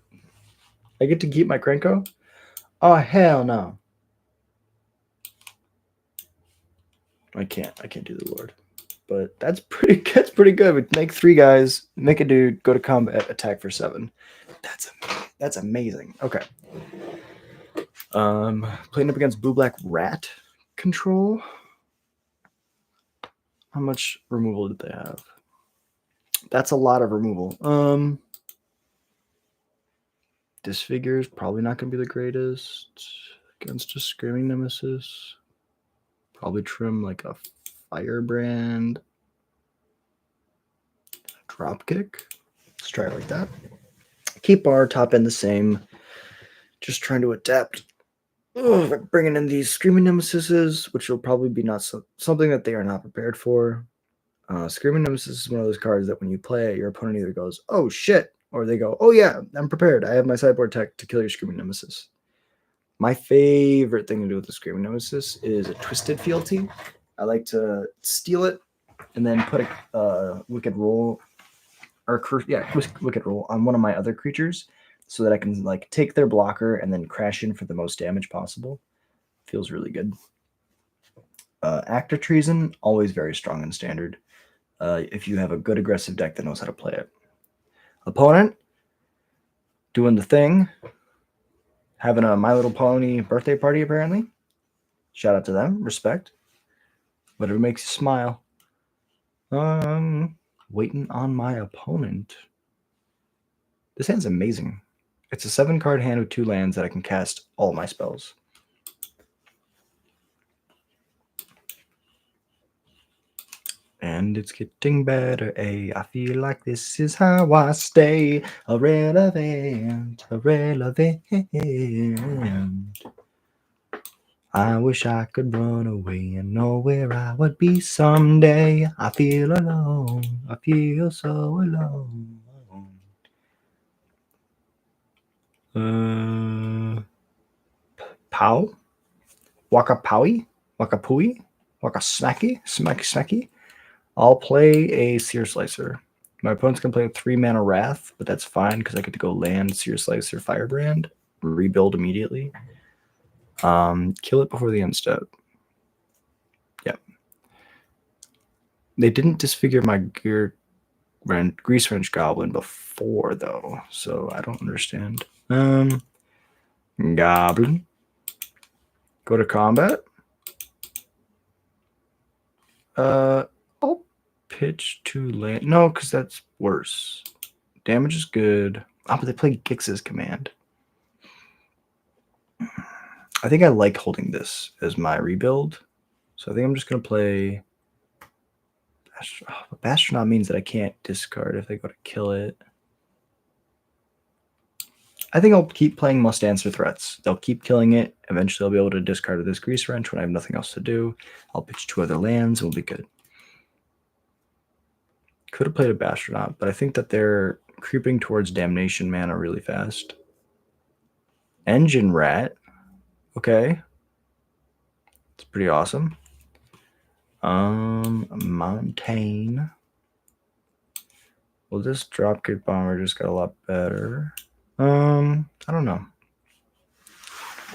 I get to keep my Krenko? Oh, hell no. I can't do the Lord. But that's pretty good. We make 3 guys, make a dude, go to combat, attack for 7. That's amazing. Okay. Playing up against Blue Black Rat control. How much removal did they have? That's a lot of removal. Disfigure is probably not going to be the greatest against a Screaming Nemesis. Probably trim like a Firebrand. Dropkick. Let's try it like that. Keep our top end the same. Just trying to adapt. Bringing in these Screaming Nemesises, which will probably be not something that they are not prepared for. Screaming Nemesis is one of those cards that when you play it, your opponent either goes, oh shit, or they go, oh yeah, I'm prepared. I have my sideboard tech to kill your Screaming Nemesis. My favorite thing to do with the Screaming Nemesis is a Twisted Fealty. I like to steal it and then put a Wicked Roll, Wicked Roll on one of my other creatures so that I can like take their blocker and then crash in for the most damage possible. Feels really good. Act of Treason, always very strong in Standard. If you have a good aggressive deck that knows how to play it. Opponent, doing the thing. Having a My Little Pony birthday party, apparently. Shout out to them. Respect. Whatever makes you smile. Waiting on my opponent. This hand's amazing. It's a 7-card hand with 2 lands that I can cast all my spells. And it's getting better, I feel like this is how I stay irrelevant. I wish I could run away and know where I would be someday. I feel alone, I feel so alone. Pow? Wakapui? Smacky? I'll play a Seer Slicer. My opponent's going to play a 3-mana Wrath, but that's fine because I get to go land, Seer Slicer, Firebrand, rebuild immediately. Kill it before the end step. Yep. They didn't disfigure my grease wrench goblin before though, so I don't understand. Goblin. Go to combat. I'll pitch to land. No, because that's worse. Damage is good. Oh, but they play Gix's command. I think I like holding this as my rebuild. So I think I'm just going to play... Oh, Bastronaut means that I can't discard if they go to kill it. I think I'll keep playing Must Answer Threats. They'll keep killing it. Eventually I'll be able to discard with this Grease Wrench when I have nothing else to do. I'll pitch 2 other lands and we'll be good. Could have played a Bastronaut, but I think that they're creeping towards Damnation mana really fast. Engine Rat. Okay. It's pretty awesome. Mountain. Well, this Dropkick Bomber just got a lot better. I don't know.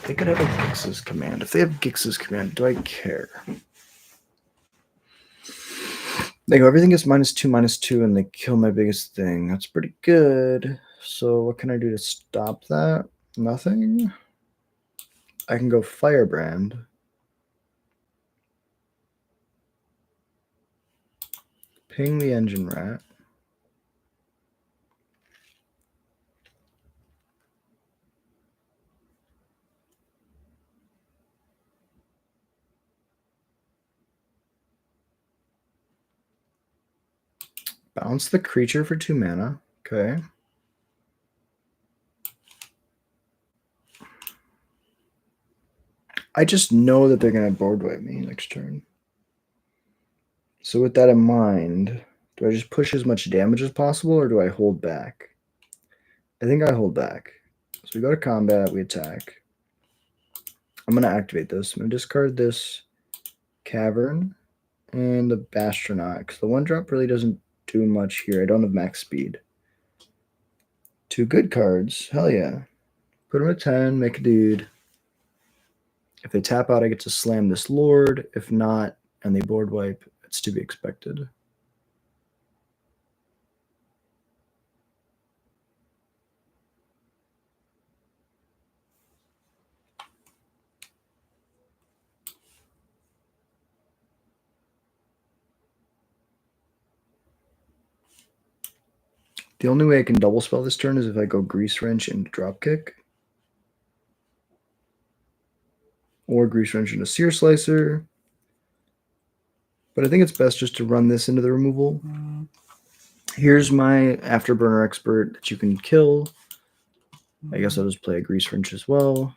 They could have a Gix's command. If they have Gix's command, do I care? They go, everything is -2/-2, and they kill my biggest thing. That's pretty good. So what can I do to stop that? Nothing. I can go Firebrand. Ping the Engine Rat. Bounce the creature for 2 mana. Okay. I just know that they're going to board wipe me next turn. So with that in mind, do I just push as much damage as possible or do I hold back? I think I hold back. So we go to combat, we attack. I'm going to activate this. I'm going to discard this Cavern and the Bastronaut because the 1-drop really doesn't do much here. I don't have max speed. 2 good cards. Hell yeah. Put them at 10, make a dude. If they tap out, I get to slam this Lord. If not, and they board wipe, it's to be expected. The only way I can double spell this turn is if I go Grease Wrench and Dropkick. Or Grease Wrench into Sear Slicer. But I think it's best just to run this into the removal. Here's my Afterburner Expert that you can kill. I guess I'll just play a Grease Wrench as well.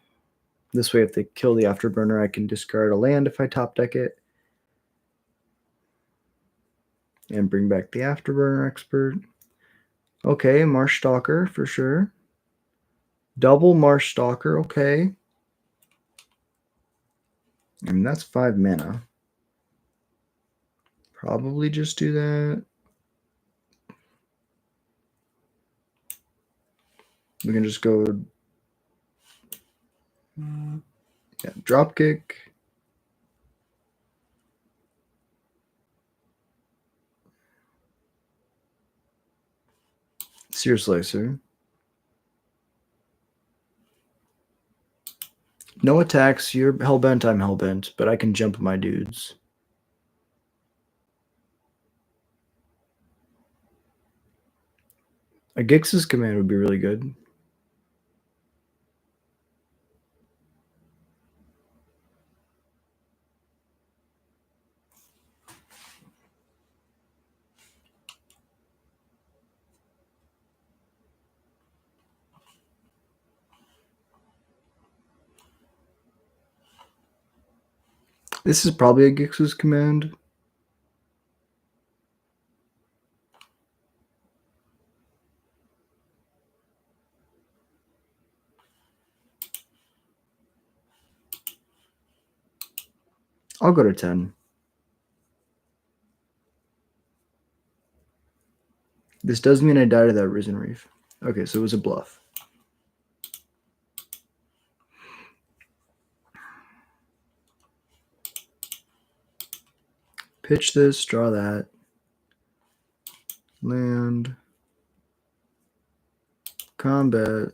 This way, if they kill the Afterburner, I can discard a land if I top deck it. And bring back the Afterburner Expert. Okay, Marsh Stalker for sure. Double Marsh Stalker, okay. And that's 5 mana. Probably just do that. We can just go Dropkick. Sear Slicer. No attacks. You're hellbent, I'm hellbent, but I can jump my dudes. A Gix's command would be really good. This is probably a Gix's command. I'll go to 10. This does mean I die to that Risen Reef. Okay, so it was a bluff. pitch this, draw that. Land. Combat.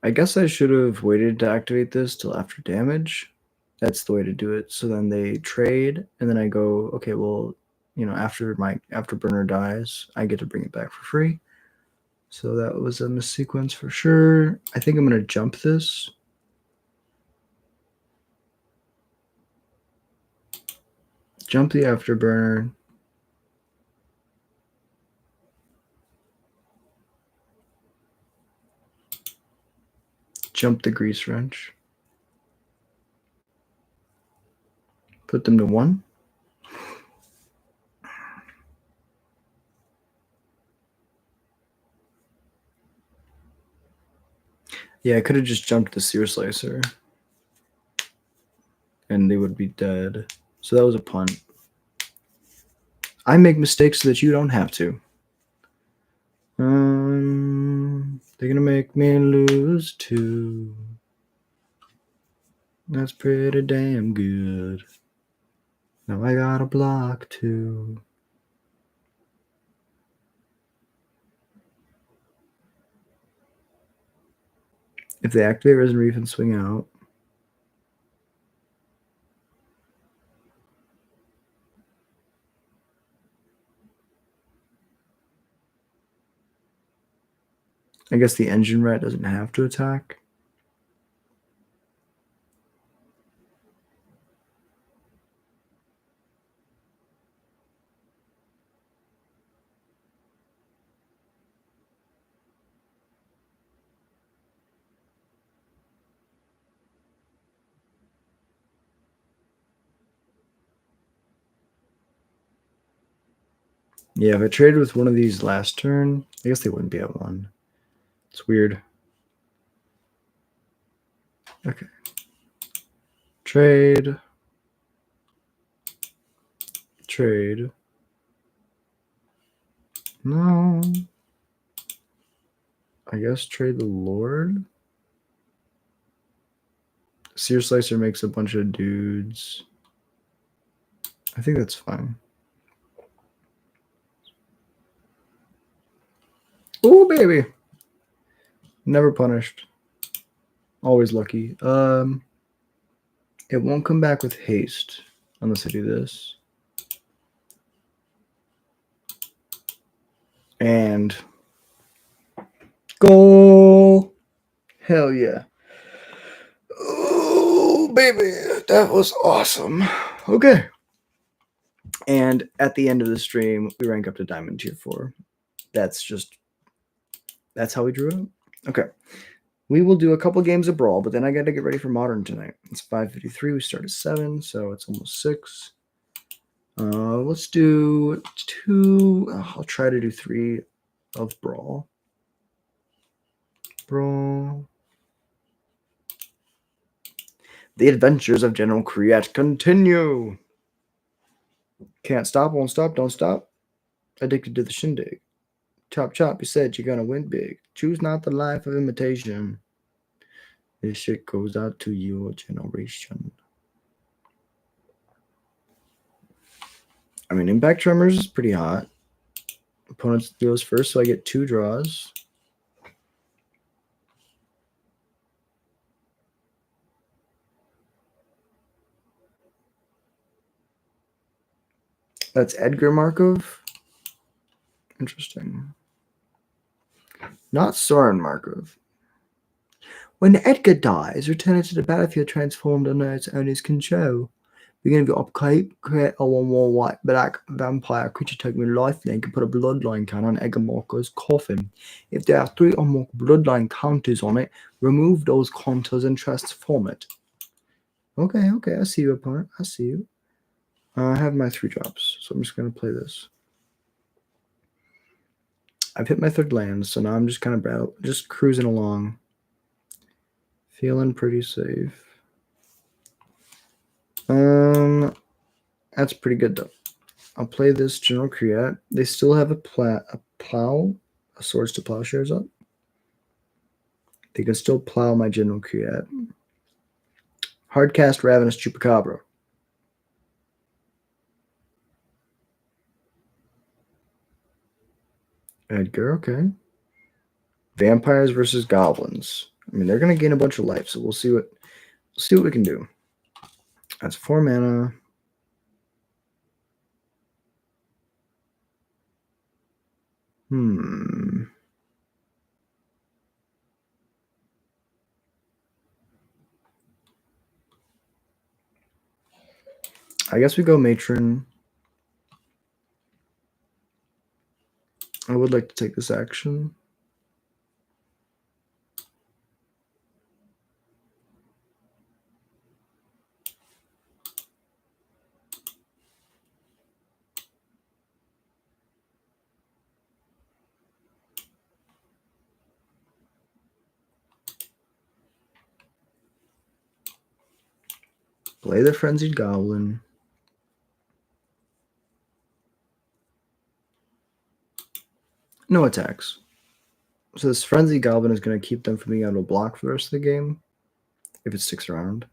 I guess I should have waited to activate this till after damage. That's the way to do it. So then they trade, and then I go, okay, well, you know, after burner dies, I get to bring it back for free. So that was a missequence for sure. I think I'm gonna jump this. Jump the afterburner. Jump the grease wrench. Put them to 1. Yeah, I could have just jumped the sear slicer. And they would be dead. So that was a punt. I make mistakes so that you don't have to. They're gonna make me lose too. That's pretty damn good. Now I got a block too. If they activate Resin Reef and swing out, I guess the engine rat doesn't have to attack. Yeah, if I traded with one of these last turn, I guess they wouldn't be at 1. It's weird. Okay. Trade. Trade. No. I guess trade the Lord. Sear Slicer makes a bunch of dudes. I think that's fine. Oh, baby. Never punished. Always lucky. It won't come back with haste unless I do this. And goal. Hell yeah. Oh, baby. That was awesome. Okay. And at the end of the stream, we rank up to Diamond Tier 4. That's how we drew it. Okay. We will do a couple games of Brawl, but then I got to get ready for Modern tonight. It's 5:53. We start at 7, so it's almost 6. Let's do 2. I'll try to do 3 of Brawl. Brawl. The adventures of General Kriat continue. Can't stop, won't stop, don't stop. Addicted to the shindig. Chop, chop, you said you're gonna win big. Choose not the life of imitation. This shit goes out to your generation. I mean, Impact Tremors is pretty hot. Opponents deals first, so I get 2 draws. That's Edgar Markov. Interesting. Not Soren Markov. When Edgar dies, return it to the battlefield transformed under its owner's control. Beginning of your upkeep, create a 1/1 white black vampire creature token with lifelink and put a bloodline count on Edgar Markov's coffin. If there are 3 or more bloodline counters on it, remove those counters and transform it. Okay, I see you, opponent. I see you. I have my 3 drops, so I'm just going to play this. I've hit my 3rd land, so now I'm just kind of just cruising along. Feeling pretty safe. That's pretty good, though. I'll play this General Create. They still have a plow, a Swords to Plowshares up. They can still plow my General Create. Hardcast Ravenous Chupacabra. Edgar, okay. Vampires versus goblins. I mean, they're gonna gain a bunch of life, so we'll see what we can do. That's 4 mana. I guess we go Matron. I would like to take this action. Play the Frenzied Goblin. No attacks. So this Frenzied Goblin is going to keep them from being able to block for the rest of the game. If it sticks around.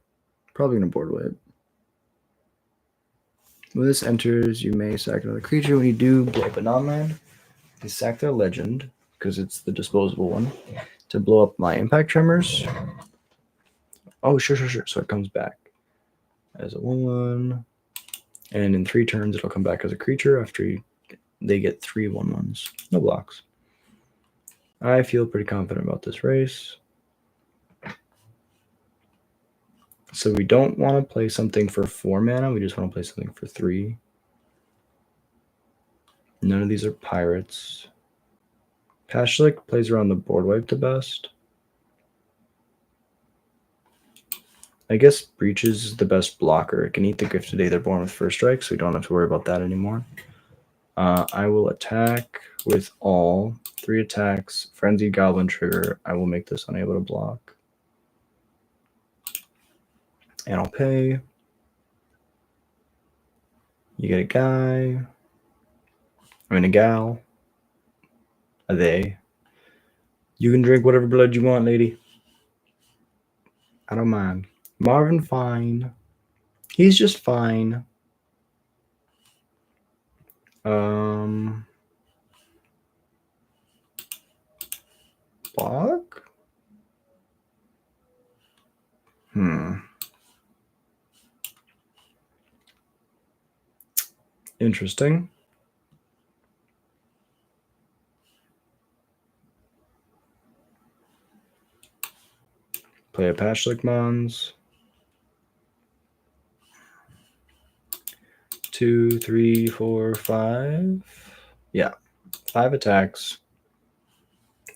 Probably going to board with it. When this enters, you may sack another creature. When you do, blow up a non-land. You sack their legend, because it's the disposable one, to blow up my Impact Tremors. Oh, sure. So it comes back as a 1/1. And in 3 turns, it'll come back as a creature after they get 3 1/1s. No blocks. I feel pretty confident about this race. So we don't want to play something for 4 mana. We just want to play something for 3. None of these are pirates. Pashlik plays around the board wipe the best. I guess Breaches is the best blocker. It can eat the Gifted Aetherborn with first strike, so we don't have to worry about that anymore. I will attack with all 3 attacks. Frenzied Goblin trigger. I will make this unable to block. And I'll pay. You get a guy. I mean a gal. A they. You can drink whatever blood you want, lady. I don't mind. Marvin fine. He's just fine. Block? Interesting. Play a Pashlik Mons. 2, 3, 4, 5. Yeah, 5 attacks.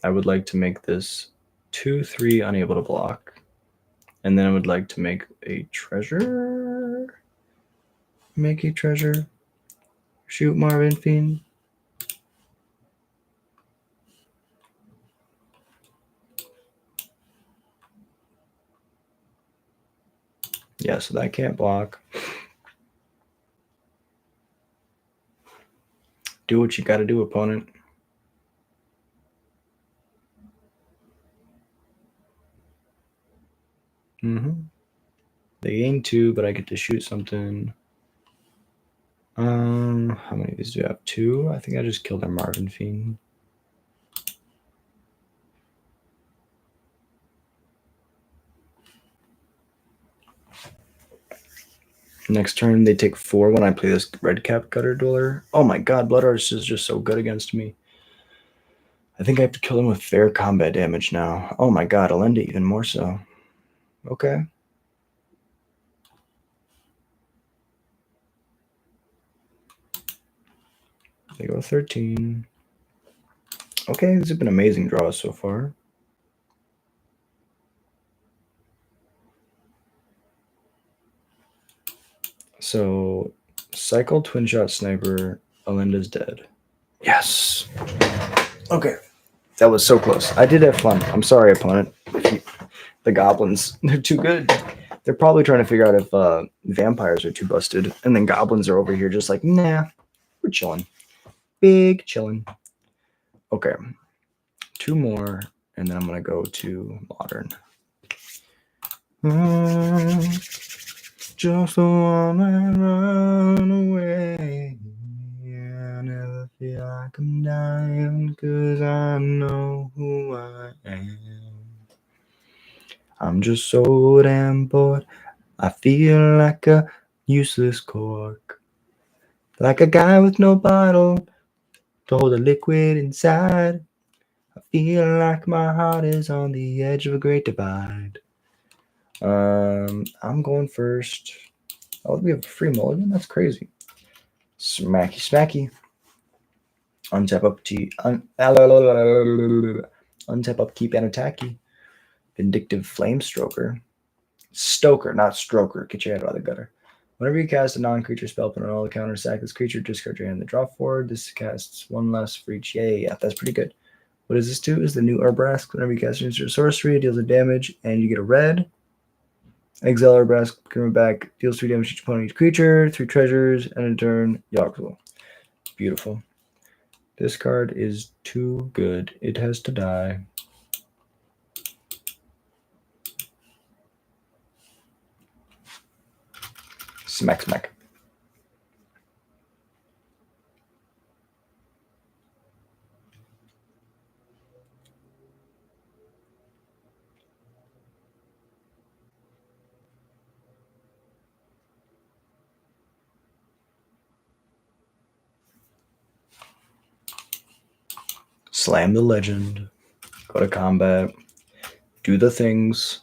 I would like to make this 2/3 unable to block. And then I would like to make a treasure. Make a treasure. Shoot Marvin Fiend. Yeah, so that can't block. Do what you gotta do, opponent. They gain 2, but I get to shoot something. How many of these do I have? 2? I think I just killed their Marvin Fiend. Next turn, they take 4 when I play this Red Cap Gutter Dweller. Oh my god, Blood Artist is just so good against me. I think I have to kill him with fair combat damage now. Oh my god, I'll end it even more so. Okay. They go 13. Okay, these have been amazing draws so far. So, cycle twin shot sniper. Alinda's dead. Yes. Okay. That was so close. I did have fun. I'm sorry, opponent. The goblins, they're too good. They're probably trying to figure out if vampires are too busted. And then goblins are over here just like, nah, we're chilling. Big chilling. Okay. 2 more. And then I'm going to go to modern. Just wanna run away. I never feel like I'm dying, 'cause I know who I am. I'm just so damn bored. I feel like a useless cork. Like a guy with no bottle to hold a liquid inside. I feel like my heart is on the edge of a great divide. I'm going first. Oh, we have a free mulligan? That's crazy. Smacky, smacky. Untap up T. Untap up, keep and attacky. Vindictive Flame Stroker. Stoker, not Stroker. Get your head out of the gutter. Whenever you cast a non-creature spell, put on all the counters, sack this creature, discard your hand, and draw forward. This casts 1 less for each. Yay, yeah, that's pretty good. What does this do? Is the new Urbrask. Whenever you cast an instant sorcery, it deals a damage, and you get a red. Exile Urbrask, coming back, deals 3 damage to each opponent, each creature, 3 treasures, and in turn, Yoggle. Beautiful. This card is too good. It has to die. Smack, smack. Slam the legend. Go to combat. Do the things.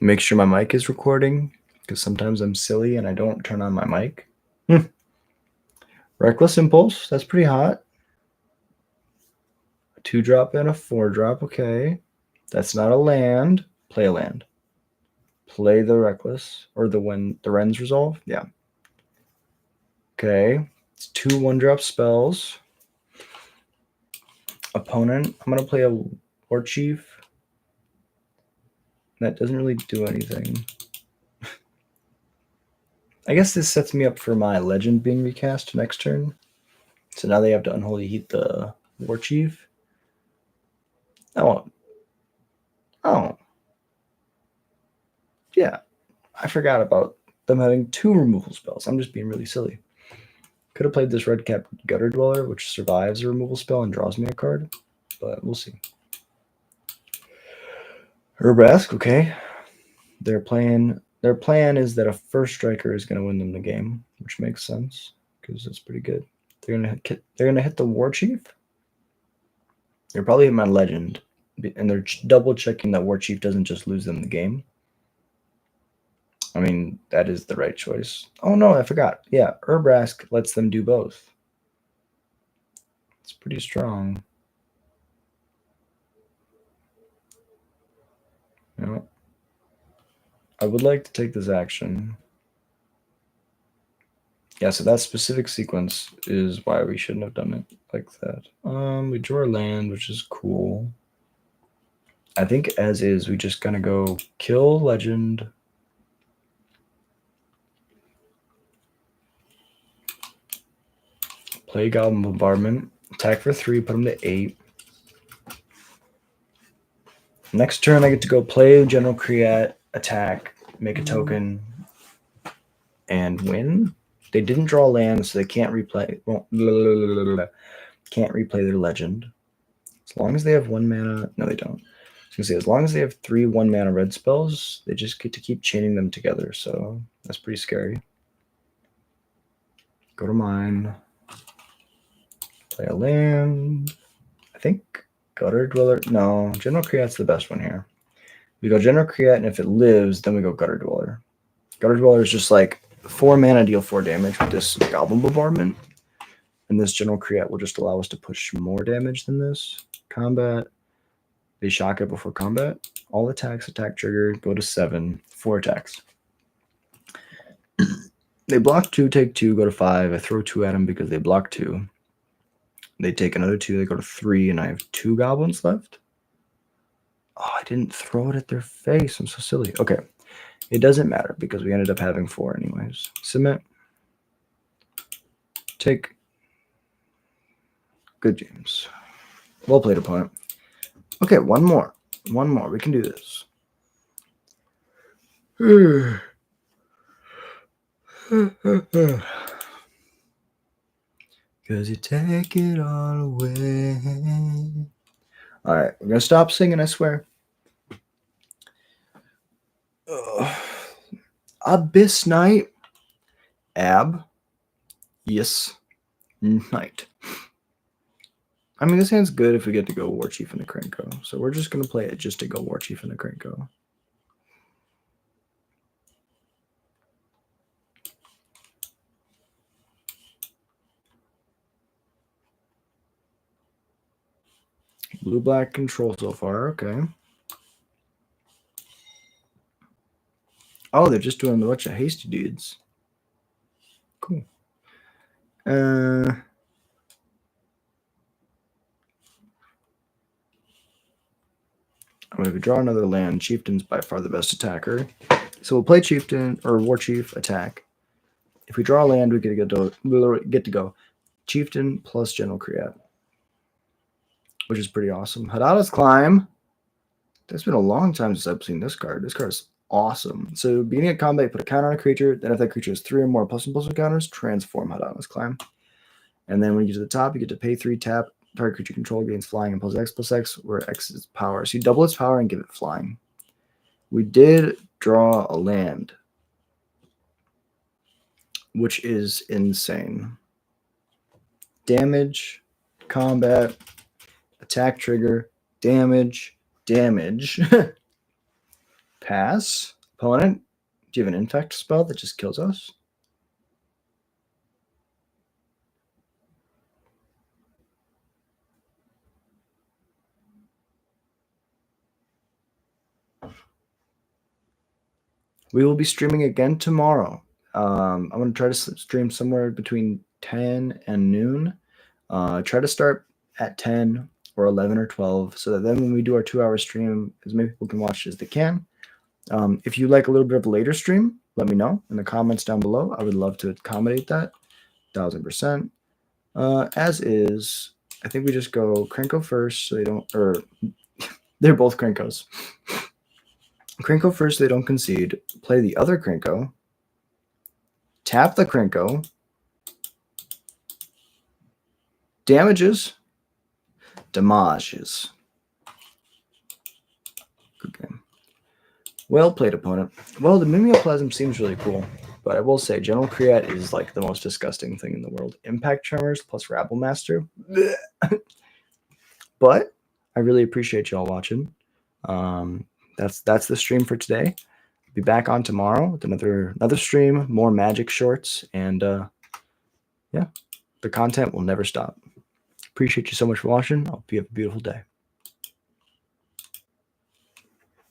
Make sure my mic is recording, because sometimes I'm silly and I don't turn on my mic. Reckless Impulse. That's pretty hot. A 2-drop and a 4-drop. Okay. That's not a land. Play a land. Play the Reckless. Or the Ren's Resolve. Yeah. Okay. It's 2 1-drop spells. Opponent. I'm going to play a War Chief. That doesn't really do anything. I guess this sets me up for my legend being recast next turn. So now they have to Unholy Heat the War Chief. Oh. Yeah. I forgot about them having 2 removal spells. I'm just being really silly. Could have played this Red Cap Gutter Dweller, which survives a removal spell and draws me a card, but we'll see. Urbrask, okay. Their plan is that a first striker is going to win them the game, which makes sense because that's pretty good. They're gonna hit the War Chief. They're probably hitting my legend, and they're double checking that War Chief doesn't just lose them the game. I mean, that is the right choice. Oh no, I forgot. Yeah, Urbrask lets them do both. It's pretty strong. You know, I would like to take this action. Yeah, so that specific sequence is why we shouldn't have done it like that. We draw a land, which is cool. I think as is, we just gonna go kill legend. Play Goblin Bombardment. Attack for 3, put him to 8. Next turn, I get to go play General Create, attack, make a token, and win. They didn't draw land, so they can't replay. Well, can't replay their legend. As long as they have 1 mana, no, they don't. I was gonna say, as long as they have 3 1-mana red spells, they just get to keep chaining them together. So that's pretty scary. Go to mine. Play a land. I think Gutter Dweller. No, General Create's the best one here. We go General Create, and if it lives, then we go Gutter Dweller. Gutter Dweller is just like 4 mana, deal 4 damage with this Goblin Bombardment. And this general create will just allow us to push more damage than this. Combat. They shock it before combat. All attacks, attack trigger, go to 7. 4 attacks. They block 2, take 2, go to 5. I throw 2 at them because they block 2. They take another 2, they go to 3, and I have 2 goblins left. Oh, I didn't throw it at their face. I'm so silly. Okay. It doesn't matter because we ended up having 4 anyways. Submit. Take. Good James. Well played, opponent. Okay, one more. One more. We can do this. Because you take it all away. All right, we're going to stop singing, I swear. Abyss Knight. Ab. Yes. Knight. I mean, this hand's good if we get to go War Chief and the Krenko. So we're just going to play it just to go War Chief and the Krenko. Blue-black control so far. Okay. Oh, they're just doing a bunch of hasty dudes. Cool. If we draw another land, Chieftain's by far the best attacker. So we'll play Chieftain or War Chief attack. If we draw a land, we get to go Chieftain plus General Create, which is pretty awesome. Hadada's Climb. That's been a long time since I've seen this card. This card is awesome. So beginning of combat, you put a counter on a creature. Then if that creature has 3 or more +1/+1 counters, transform Hadada's Climb. And then when you get to the top, you get to pay 3, tap. Target creature control gains flying and +X/+X, where X is power. So you double its power and give it flying. We did draw a land, which is insane. Damage, combat, attack trigger, damage. Pass. Opponent, do you have an infect spell that just kills us? We will be streaming again tomorrow. I'm going to try to stream somewhere between 10 and noon. Try to start at 10 or 11 or 12 so that then when we do our 2-hour stream, as many people can watch as they can. If you like a little bit of a later stream, let me know in the comments down below. I would love to accommodate that. 1000%. As is, I think we just go Krenko first so they don't, or they're both Krenkos. Krenko first, they don't concede. Play the other Krenko. Tap the Krenko. Damages. Damages. Good game. Well played, opponent. Well, the Mimeoplasm seems really cool, but I will say General Create is like the most disgusting thing in the world. Impact Tremors plus Rabble Master. But I really appreciate y'all watching. That's the stream for today. Be back on tomorrow with another stream, more Magic shorts, and yeah, the content will never stop. Appreciate you so much for watching. I hope you have a beautiful day.